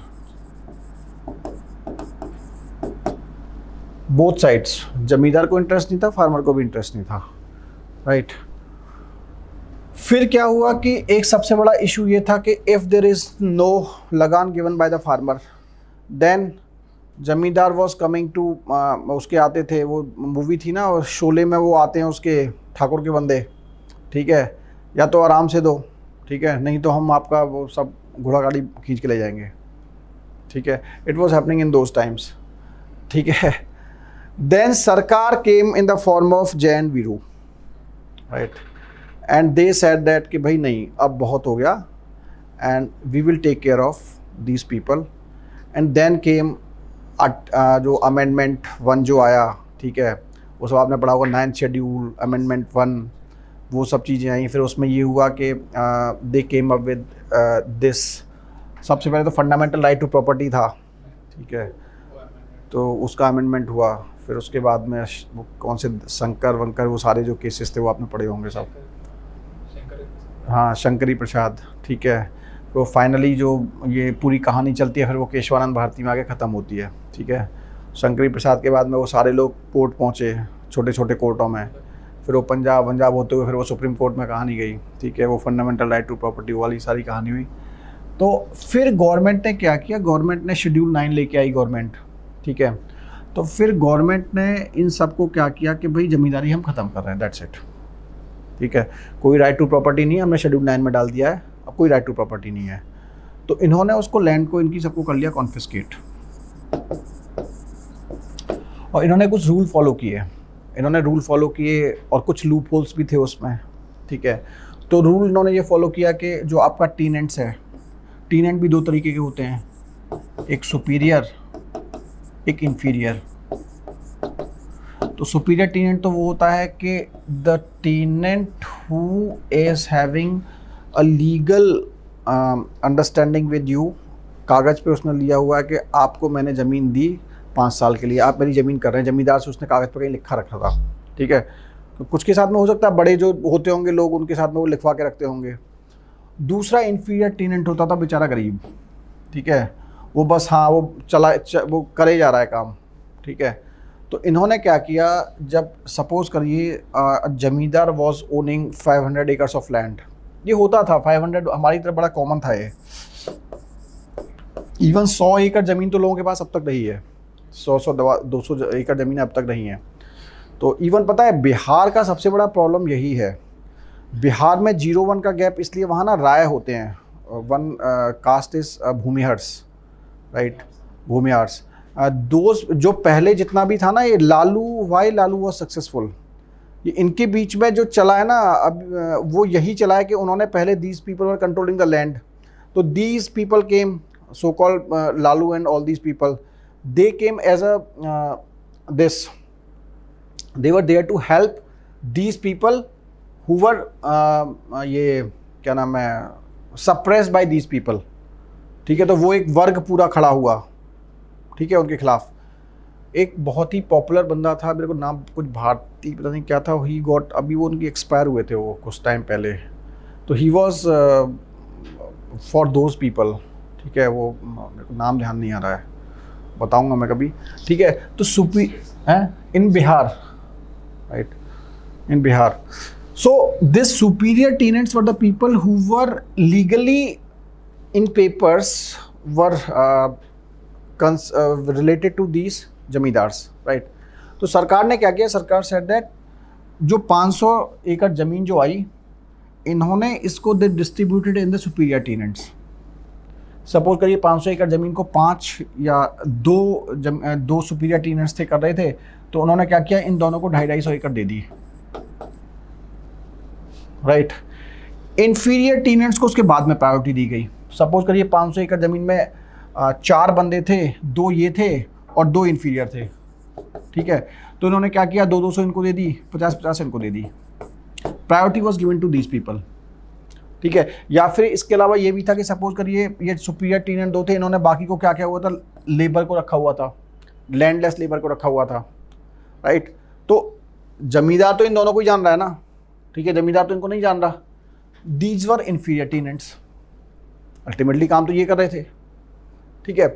Speaker 3: Both sides, जमींदार को इंटरेस्ट नहीं था, फार्मर को भी इंटरेस्ट नहीं था, राइट. फिर क्या हुआ कि एक सबसे बड़ा इशू ये था कि if there is no lagaan given by the farmer, then zamindar was coming to, उसके आते थे, वो मूवी थी ना, और शोले में वो आते हैं उसके ठाकुर के बंदे, ठीक है, या तो आराम से दो, ठीक है, नहीं तो हम आपका वो सब घोड़ा गाड़ी खींच के ले जाएंगे, ठीक है. It was happening in those times, ठीक है. Then sarkar came in the form of Jai and Veeru, right, and they said that कि भाई नहीं, अब बहुत हो गया, and we will take care of these people. And then came जो अमेंडमेंट 1 जो आया, ठीक है, वो सब आपने पढ़ा होगा, 9th शेड्यूल, अमेंडमेंट 1, वो सब चीज़ें आई. फिर उसमें ये हुआ कि दे केम अप विद दिस. सबसे पहले तो फंडामेंटल राइट टू प्रॉपर्टी था, ठीक है, तो उसका अमेंडमेंट हुआ. फिर उसके बाद में वो कौन से शंकर वंकर, वो सारे जो केसेस थे वो आपने पढ़े होंगे सब, हाँ, शंकरी प्रसाद, ठीक है. तो फाइनली जो ये पूरी कहानी चलती है, फिर वो केशवानंद भारती में आके ख़त्म होती है, ठीक है. शंकरी प्रसाद के बाद में वो सारे लोग कोर्ट पहुँचे, छोटे छोटे कोर्टों में, फिर वो पंजाब होते हुए फिर वो सुप्रीम कोर्ट में कहानी गई, ठीक है, वो फंडामेंटल राइट टू प्रॉपर्टी वाली सारी कहानी हुई. तो फिर गवर्नमेंट ने क्या किया, गवर्नमेंट ने शेड्यूल 9 लेके आई गवर्नमेंट, ठीक है. तो फिर गवर्नमेंट ने इन सब को क्या किया कि भाई ज़मींदारी हम ख़त्म कर रहे हैं, दैट्स इट, ठीक है. कोई राइट टू प्रॉपर्टी नहीं है, हमने शेड्यूल 9 में डाल दिया है, अब कोई राइट टू प्रॉपर्टी नहीं है. तो इन्होंने उसको लैंड को इनकी सबको कर लिया कॉन्फिस्केट, और इन्होंने कुछ रूल फॉलो किए, और कुछ लूप होल्स भी थे उसमें, ठीक है. तो रूल इन्होंने ये फॉलो किया कि जो आपका टीनेंट्स है, टीनेंट भी 2 तरीके के होते हैं, एक सुपीरियर, एक इंफीरियर. तो सुपीरियर टीनेंट तो वो होता है कि the टीनेंट who is having a legal understanding with you, कागज़ पे उसने लिया हुआ है कि आपको मैंने ज़मीन दी 5 साल के लिए, आप मेरी ज़मीन कर रहे हैं. ज़मींदार से उसने कागज़ पे कहीं लिखा रखा था, ठीक है. तो कुछ के साथ में हो सकता है, बड़े जो होते होंगे लोग, उनके साथ में वो लिखवा के रखते होंगे. दूसरा इंफीरियर टीनेंट होता था, बेचारा गरीब, ठीक है, वो बस, हाँ, वो वो करे जा रहा है काम, ठीक है. तो इन्होंने क्या किया, जब सपोज करिए जमींदार was owning 500 acres of land, ये होता था 500, हमारी तरफ बड़ा कॉमन था ये. इवन 100 एकड़ ज़मीन तो लोगों के पास अब तक रही है, 100-200 एकड़ ज़मीन अब तक रही हैं. तो इवन पता है बिहार का सबसे बड़ा प्रॉब्लम यही है. बिहार में 0-1 का गैप, इसलिए वहाँ ना राय होते हैं. 1 कास्ट इज भूमिहर्स, राइट, भूमिहार्स. दोस्त जो पहले जितना भी था ना, ये वाई लालू वॉज सक्सेसफुल, ये इनके बीच में जो चला है ना अब, वो यही चला है कि उन्होंने पहले these people were controlling the land. तो these people came, so called Lalu and all these people, they came as a this, they were there to help these people who were ये क्या नाम है, suppressed by these people, ठीक है. तो वो एक वर्ग पूरा खड़ा हुआ, ठीक है, उनके खिलाफ. एक बहुत ही पॉपुलर बंदा था, मेरे को नाम कुछ भारती पता नहीं क्या था, ही गॉट, अभी वो उनकी एक्सपायर हुए थे वो कुछ टाइम पहले. तो he was for those people, ठीक है, वो मेरे को नाम ध्यान नहीं आ रहा है, बताऊंगा मैं कभी, ठीक है. तो इन Bihar, right, in Bihar. So this superior tenants were the people who were legally in papers were related to these zamindars, right. तो सरकार ने क्या किया, सरकार सेड दैट जो 500 एकड़ ज़मीन जो आई, इन्होंने इसको they distributed in the superior tenants. Suppose करिए 500 एकड़ ज़मीन को 5 या 2 सुपीरियर टेनेंट्स थे कर रहे थे, तो उन्होंने क्या किया, इन दोनों को 250-250 एकड़ दे दी, राइट। इन्फीरियर टेनेंट्स को उसके बाद में प्रायोरिटी दी गई। सपोज करिए 500 एकड़ ज़मीन में 4 बंदे थे, 2 ये थे और 2 इन्फीरियर थे, ठीक है। तो इन्होंने क्या किया, 200 इनको दे दी, 50-50 इनको दे दी। Priority was given to these people, ठीक है। या फिर इसके अलावा ये भी था कि सपोज करिए ये सुपीरियर टेनेंट 2 थे, इन्होंने बाकी को क्या क्या हुआ था, लेबर को रखा हुआ था, लैंडलेस लेबर को रखा हुआ था, राइट। तो जमींदार तो इन दोनों को ही जान रहा है ना, ठीक है, जमींदार तो इनको नहीं जान रहा। These were inferior tenants, ultimately काम तो ये कर रहे थे, ठीक है।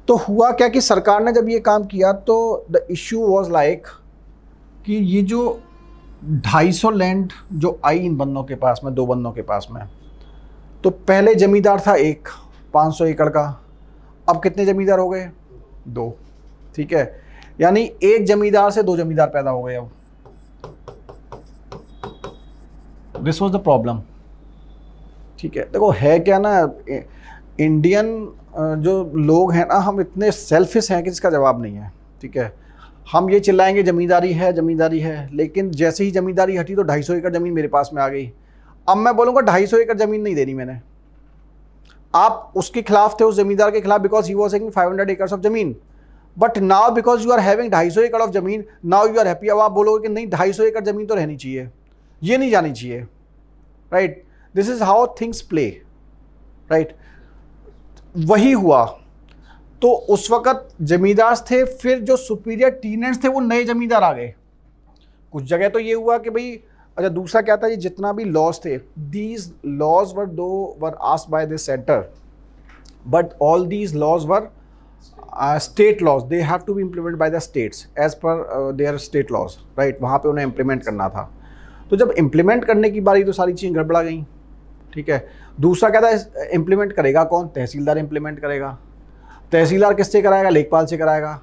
Speaker 3: तो हुआ क्या कि सरकार ने जब ये काम किया तो द इशू वाज लाइक कि ये जो 250 लैंड जो आई इन बंदों के पास में, 2 बंदों के पास में, तो पहले जमींदार था एक 500 एकड़ का, अब कितने जमींदार हो गए, 2, ठीक है। यानी एक जमींदार से 2 जमींदार पैदा हो गए अब। दिस वाज द प्रॉब्लम, ठीक है। देखो है क्या ना, इंडियन जो लोग हैं ना, हम इतने सेल्फिश हैं कि इसका जवाब नहीं है, ठीक है। हम ये चिल्लाएंगे जमींदारी है जमींदारी है, लेकिन जैसे ही जमींदारी हटी तो 250 एकड़ ज़मीन मेरे पास में आ गई। अब मैं बोलूँगा 250 एकड़ ज़मीन नहीं देनी मैंने, आप उसके खिलाफ थे, उस जमींदार के खिलाफ, because he was having 500 acres of ज़मीन। But now because you are having 250 एकड़ ऑफ ज़मीन, नाउ यू आर हैप्पी। अब आप बोलोगे कि नहीं 250 एकड़ ज़मीन तो रहनी चाहिए, ये नहीं जानी चाहिए, right. This is how things play, right. वही हुआ। तो उस वक्त जमींदार थे, फिर जो सुपीरियर टेनेंट्स थे वो नए जमींदार आ गए। कुछ जगह तो ये हुआ कि भाई, अच्छा दूसरा क्या था, ये जितना भी लॉज थे, these laws were asked by the centre, but all these laws were state laws, they have to be implemented by the states as per their state laws, right. वहाँ पे उन्हें इम्प्लीमेंट करना था। तो जब इम्प्लीमेंट करने की बारी तो सारी चीज़ें गड़बड़ा गई, ठीक है। दूसरा क्या था, इम्प्लीमेंट करेगा कौन, तहसीलदार इम्प्लीमेंट करेगा। तहसीलदार किससे कराएगा, लेखपाल से कराएगा।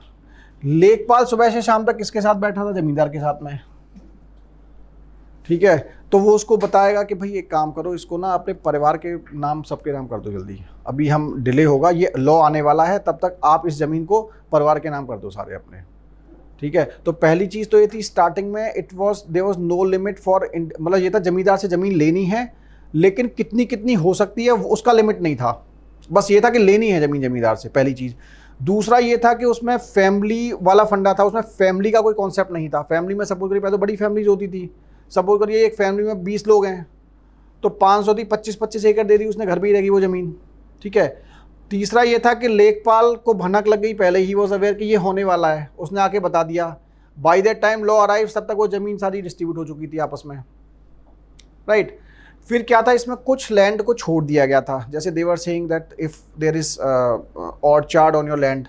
Speaker 3: लेखपाल सुबह से शाम तक किसके साथ बैठा था, जमींदार के साथ में, ठीक है। तो वो उसको बताएगा कि भाई एक काम करो, इसको ना अपने परिवार के नाम, सबके नाम कर दो जल्दी, अभी हम डिले होगा, ये लॉ आने वाला है, तब तक आप इस ज़मीन को परिवार के नाम कर दो सारे अपने, ठीक है। तो पहली चीज़ तो ये थी स्टार्टिंग में, there was no limit for, मतलब ये था जमींदार से ज़मीन लेनी है, लेकिन कितनी कितनी हो सकती है उसका लिमिट नहीं था, बस ये था कि लेनी है ज़मीन जमींदार से, पहली चीज़। दूसरा ये था कि उसमें फैमिली वाला फंडा था, उसमें फैमिली का कोई कॉन्सेप्ट नहीं था। फैमिली में सपोज करिए पहले तो बड़ी फैमिलीज होती थी, सपोज करिए एक फैमिली में 20 लोग हैं, तो 500 थी, 25-25 एकड़ दे दी उसने, घर पे ही रहेगी वो ज़मीन, ठीक है। तीसरा ये था कि लेखपाल को भनक लग गई पहले, ही वॉज अवेयर कि ये होने वाला है, उसने आके बता दिया। By that time law arrive, तब तक वो ज़मीन सारी डिस्ट्रीब्यूट हो चुकी थी आपस में, राइट। फिर क्या था, इसमें कुछ लैंड को छोड़ दिया गया था, जैसे they were saying that if there is orchard on your land,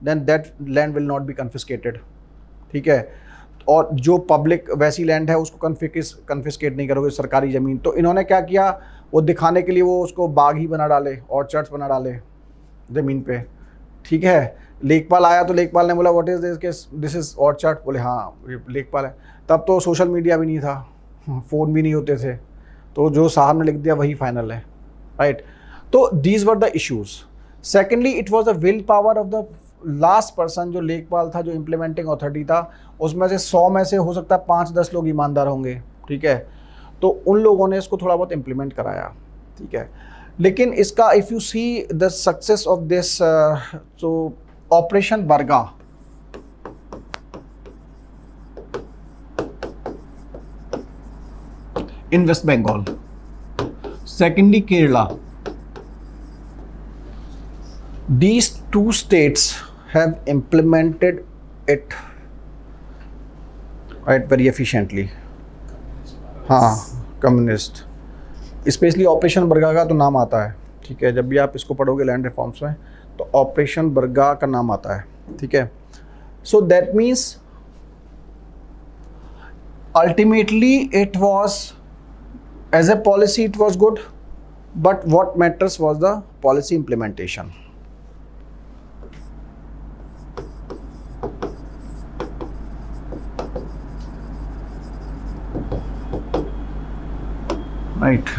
Speaker 3: then that land will not be confiscated, ठीक है। और जो पब्लिक वैसी लैंड है उसको कन्फिस्केट नहीं करोगे, सरकारी ज़मीन। तो इन्होंने क्या किया, वो दिखाने के लिए वो उसको बाग ही बना डाले, ऑर्चार्ड्स बना डाले ज़मीन पे, ठीक है। लेखपाल आया तो लेखपाल ने बोला what is this, this is orchard, बोले हाँ ये लेखपाल है। तब तो सोशल मीडिया भी नहीं था, फ़ोन भी नहीं होते थे, तो जो साहब ने लिख दिया वही फाइनल है, राइट। तो these were the issues. Secondly, it was the will power of the last person, जो लेखपाल था, जो इम्प्लीमेंटिंग अथॉरिटी था, उसमें से 100 में से हो सकता है 5-10 लोग ईमानदार होंगे, ठीक है। तो उन लोगों ने इसको थोड़ा बहुत इम्प्लीमेंट कराया, ठीक है। लेकिन इसका if you see the success of this, तो operation Barga, in West Bengal. Secondly, Kerala. These 2 states have implemented it, right, very efficiently. हाँ, कम्युनिस्ट, स्पेशली ऑपरेशन बरगा का तो नाम आता है, ठीक है। जब भी आप इसको पढ़ोगे लैंड रिफॉर्म्स में तो ऑपरेशन बरगा का नाम आता है, ठीक है। So that means ultimately it was, as a policy it was good, but what matters was the policy implementation. Right.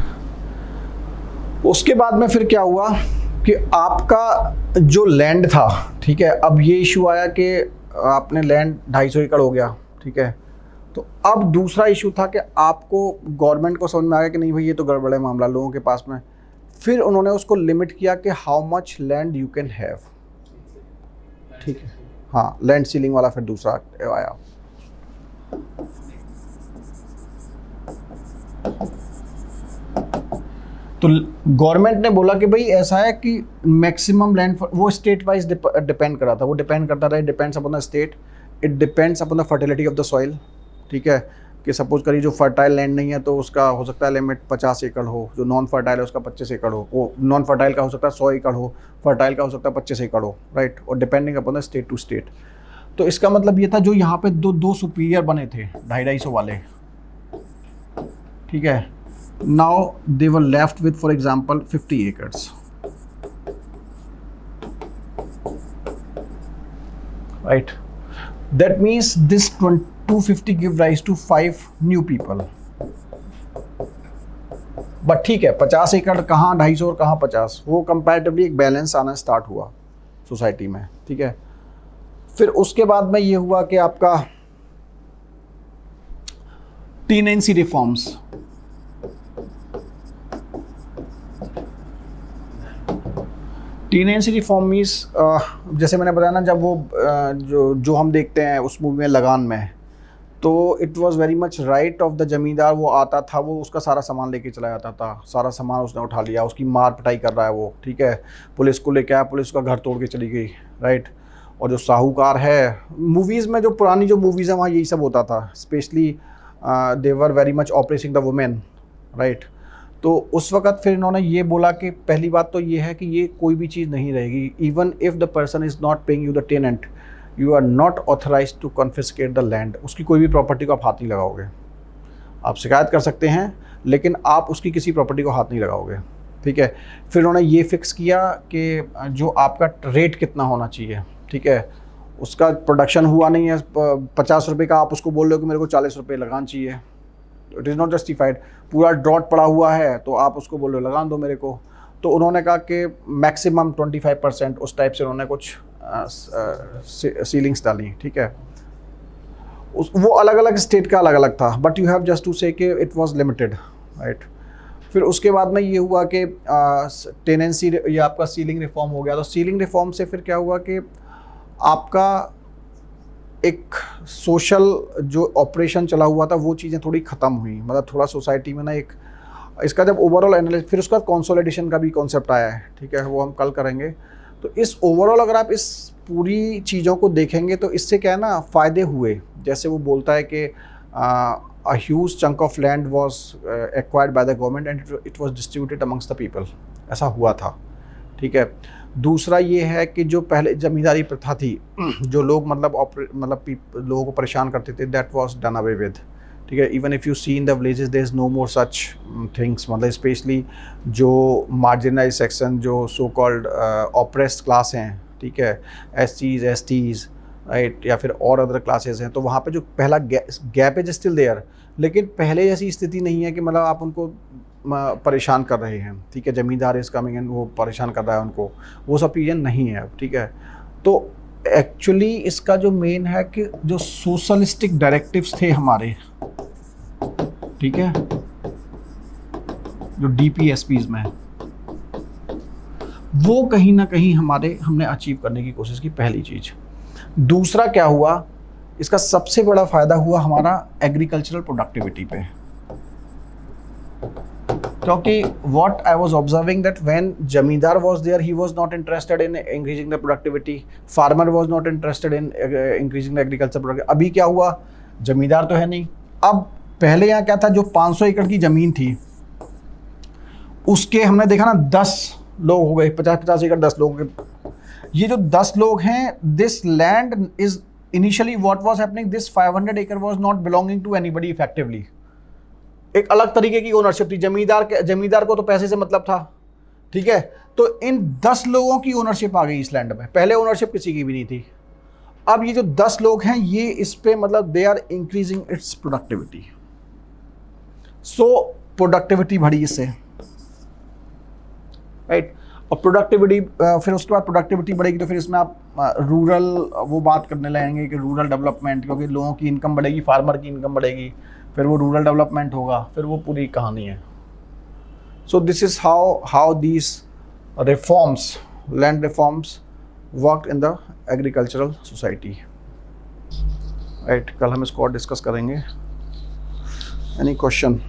Speaker 3: उसके बाद में फिर क्या हुआ कि आपका जो लैंड था, ठीक है, अब ये इशू आया कि आपने लैंड 250 एकड़ हो गया, ठीक है, तो अब दूसरा इशू था कि आपको गवर्नमेंट को समझ में आ गया कि नहीं भाई ये तो गड़बड़ है मामला लोगों के पास में, फिर उन्होंने उसको लिमिट किया कि how much land you can have, ठीक है, हाँ, लैंड सीलिंग वाला फिर दूसरा आया। तो गवर्नमेंट ने बोला कि भाई ऐसा है कि मैक्सिमम लैंड, वो स्टेट वाइज डिपेंड कर रहा था, वो डिपेंड करता रहा, depends upon the state, it depends upon the fertility of the soil, ठीक है, कि सपोज करिए जो फर्टाइल लैंड नहीं है तो उसका हो सकता है लिमिट 50 एकड़ हो, जो नॉन फर्टाइल है उसका 25 एकड़ हो, वो नॉन फर्टाइल का हो सकता है 100 एकड़ हो, फर्टाइल का हो सकता है 25 एकड़ हो, राइट, और depending upon the state to state. तो इसका मतलब ये था जो यहाँ पे दो सुपीरियर बने थे 250 वाले, ठीक है, now they were left with for example 50 acres, right, that means this 250 give rise to 5 new people, but ठीक है 50 एकड़ कहाँ 250 और कहाँ 50, वो कंपैरेटिवली एक बैलेंस आना स्टार्ट हुआ सोसाइटी में, ठीक है। फिर उसके बाद में ये हुआ कि आपका tenancy reforms, tenancy reform means जैसे मैंने बताया ना, जब वो जो हम देखते हैं उस मूवी में लगान में, तो it was very much right of the जमींदार, वो आता था, वो उसका सारा सामान लेके चला जाता था, सारा सामान उसने उठा लिया, उसकी मार पिटाई कर रहा है वो, ठीक है, पुलिस को लेके आया, पुलिस का घर तोड़ के चली गई, राइट। और जो साहूकार है, मूवीज़ में जो पुरानी जो मूवीज़ हैं वहाँ यही सब होता था, specially they were very much operating the women, right. तो उस वक़्त फिर इन्होंने ये बोला कि पहली बात तो ये है कि ये कोई भी चीज़ नहीं रहेगी, even if the person is not paying you the tenant, you are not authorised to confiscate the land, उसकी कोई भी प्रॉपर्टी को आप हाथ नहीं लगाओगे, आप शिकायत कर सकते हैं लेकिन आप उसकी किसी प्रॉपर्टी को हाथ नहीं लगाओगे, ठीक है। फिर उन्होंने ये फिक्स किया कि जो आपका रेट कितना होना चाहिए, ठीक है, उसका प्रोडक्शन हुआ नहीं है 50 रुपये का, आप उसको बोल रहे हो कि मेरे को 40 रुपये लगाना चाहिए, इट इज़ नॉट जस्टिफाइड। पूरा ड्रॉट पड़ा हुआ है तो आप उसको बोल रहे हो लगान दो मेरे को, तो उन्होंने कहा कि मैक्सिमम 25% उस टाइप से उन्होंने कुछ सीलिंग्स डाली, ठीक है। वो अलग अलग स्टेट का अलग अलग था, but you have just to say कि इट वाज लिमिटेड, राइट। फिर उसके बाद में ये हुआ कि टेनेंसी, ये आपका सीलिंग रिफॉर्म हो गया, तो सीलिंग रिफॉर्म से फिर क्या हुआ कि आपका एक सोशल जो ऑपरेशन चला हुआ था वो चीज़ें थोड़ी ख़त्म हुई, मतलब थोड़ा सोसाइटी में ना एक, इसका जब ओवरऑल एनालिसिस, फिर उसका कंसोलिडेशन का भी कॉन्सेप्ट आया है, ठीक है, वो हम कल करेंगे। तो इस ओवरऑल अगर आप इस पूरी चीज़ों को देखेंगे तो इससे क्या है ना, फ़ायदे हुए, जैसे वो बोलता है कि a huge chunk of land was acquired by the government and it was distributed amongst the people, ऐसा हुआ था, ठीक है। दूसरा ये है कि जो पहले ज़मींदारी प्रथा थी, जो लोग मतलब लोगों को परेशान करते थे, that was done away with, ठीक है। Even if you see in the villages there is no more such things, मतलब स्पेशली जो मार्जिनाइज सेक्शन, जो सो कॉल्ड ऑप्रेस्ड क्लास हैं, ठीक है, SCs STs, राइट, या फिर और अदर क्लासेस हैं, तो वहाँ पे जो पहला गैप इज स्टिल देयर, लेकिन पहले जैसी स्थिति नहीं है कि मतलब आप उनको परेशान कर रहे हैं, ठीक है, ज़मींदार इस कमिंग एंड वो परेशान कर रहा है उनको, वो सब चीज़ें नहीं है, ठीक है। तो एक्चुअली इसका जो मेन है कि जो सोशलिस्टिक डायरेक्टिव्स थे हमारे, ठीक है, जो DPSPs में, वो कहीं ना कहीं हमने अचीव करने की कोशिश की, पहली चीज़। दूसरा क्या हुआ, इसका सबसे बड़ा फ़ायदा हुआ हमारा एग्रीकल्चरल प्रोडक्टिविटी पे, क्योंकि what I was observing that when जमींदार was there, he was not interested in increasing the productivity, farmer was not interested in increasing the agriculture productivity। अभी क्या हुआ, जमींदार तो है नहीं, अब पहले यहाँ क्या था, जो 500 एकड़ की ज़मीन थी उसके हमने देखा ना 10 लोग हो गए, 50-50 एकड़ 10 लोग, ये जो 10 लोग हैं, this land is initially what was happening, this 500 एकड़ was not belonging to anybody effectively, एक अलग तरीके की ओनरशिप थी, जमींदार को तो पैसे से मतलब था, ठीक है। तो इन 10 लोगों की ओनरशिप आ गई इस लैंड में, पहले ओनरशिप किसी की भी नहीं थी। अब ये जो 10 लोग हैं, ये इस पे मतलब they are increasing its productivity. So productivity बढ़ी इससे, राइट। और प्रोडक्टिविटी फिर उसके बाद प्रोडक्टिविटी बढ़ेगी तो फिर इसमें आप रूरल वो बात करने लगेंगे कि रूरल डेवलपमेंट, क्योंकि लोगों की इनकम बढ़ेगी, फार्मर की इनकम बढ़ेगी, फिर वो रूरल डेवलपमेंट होगा, फिर वो पूरी कहानी है। सो this is how these reforms, land reforms work in the agricultural society, right. कल हम इसको और डिस्कस करेंगे। Any question?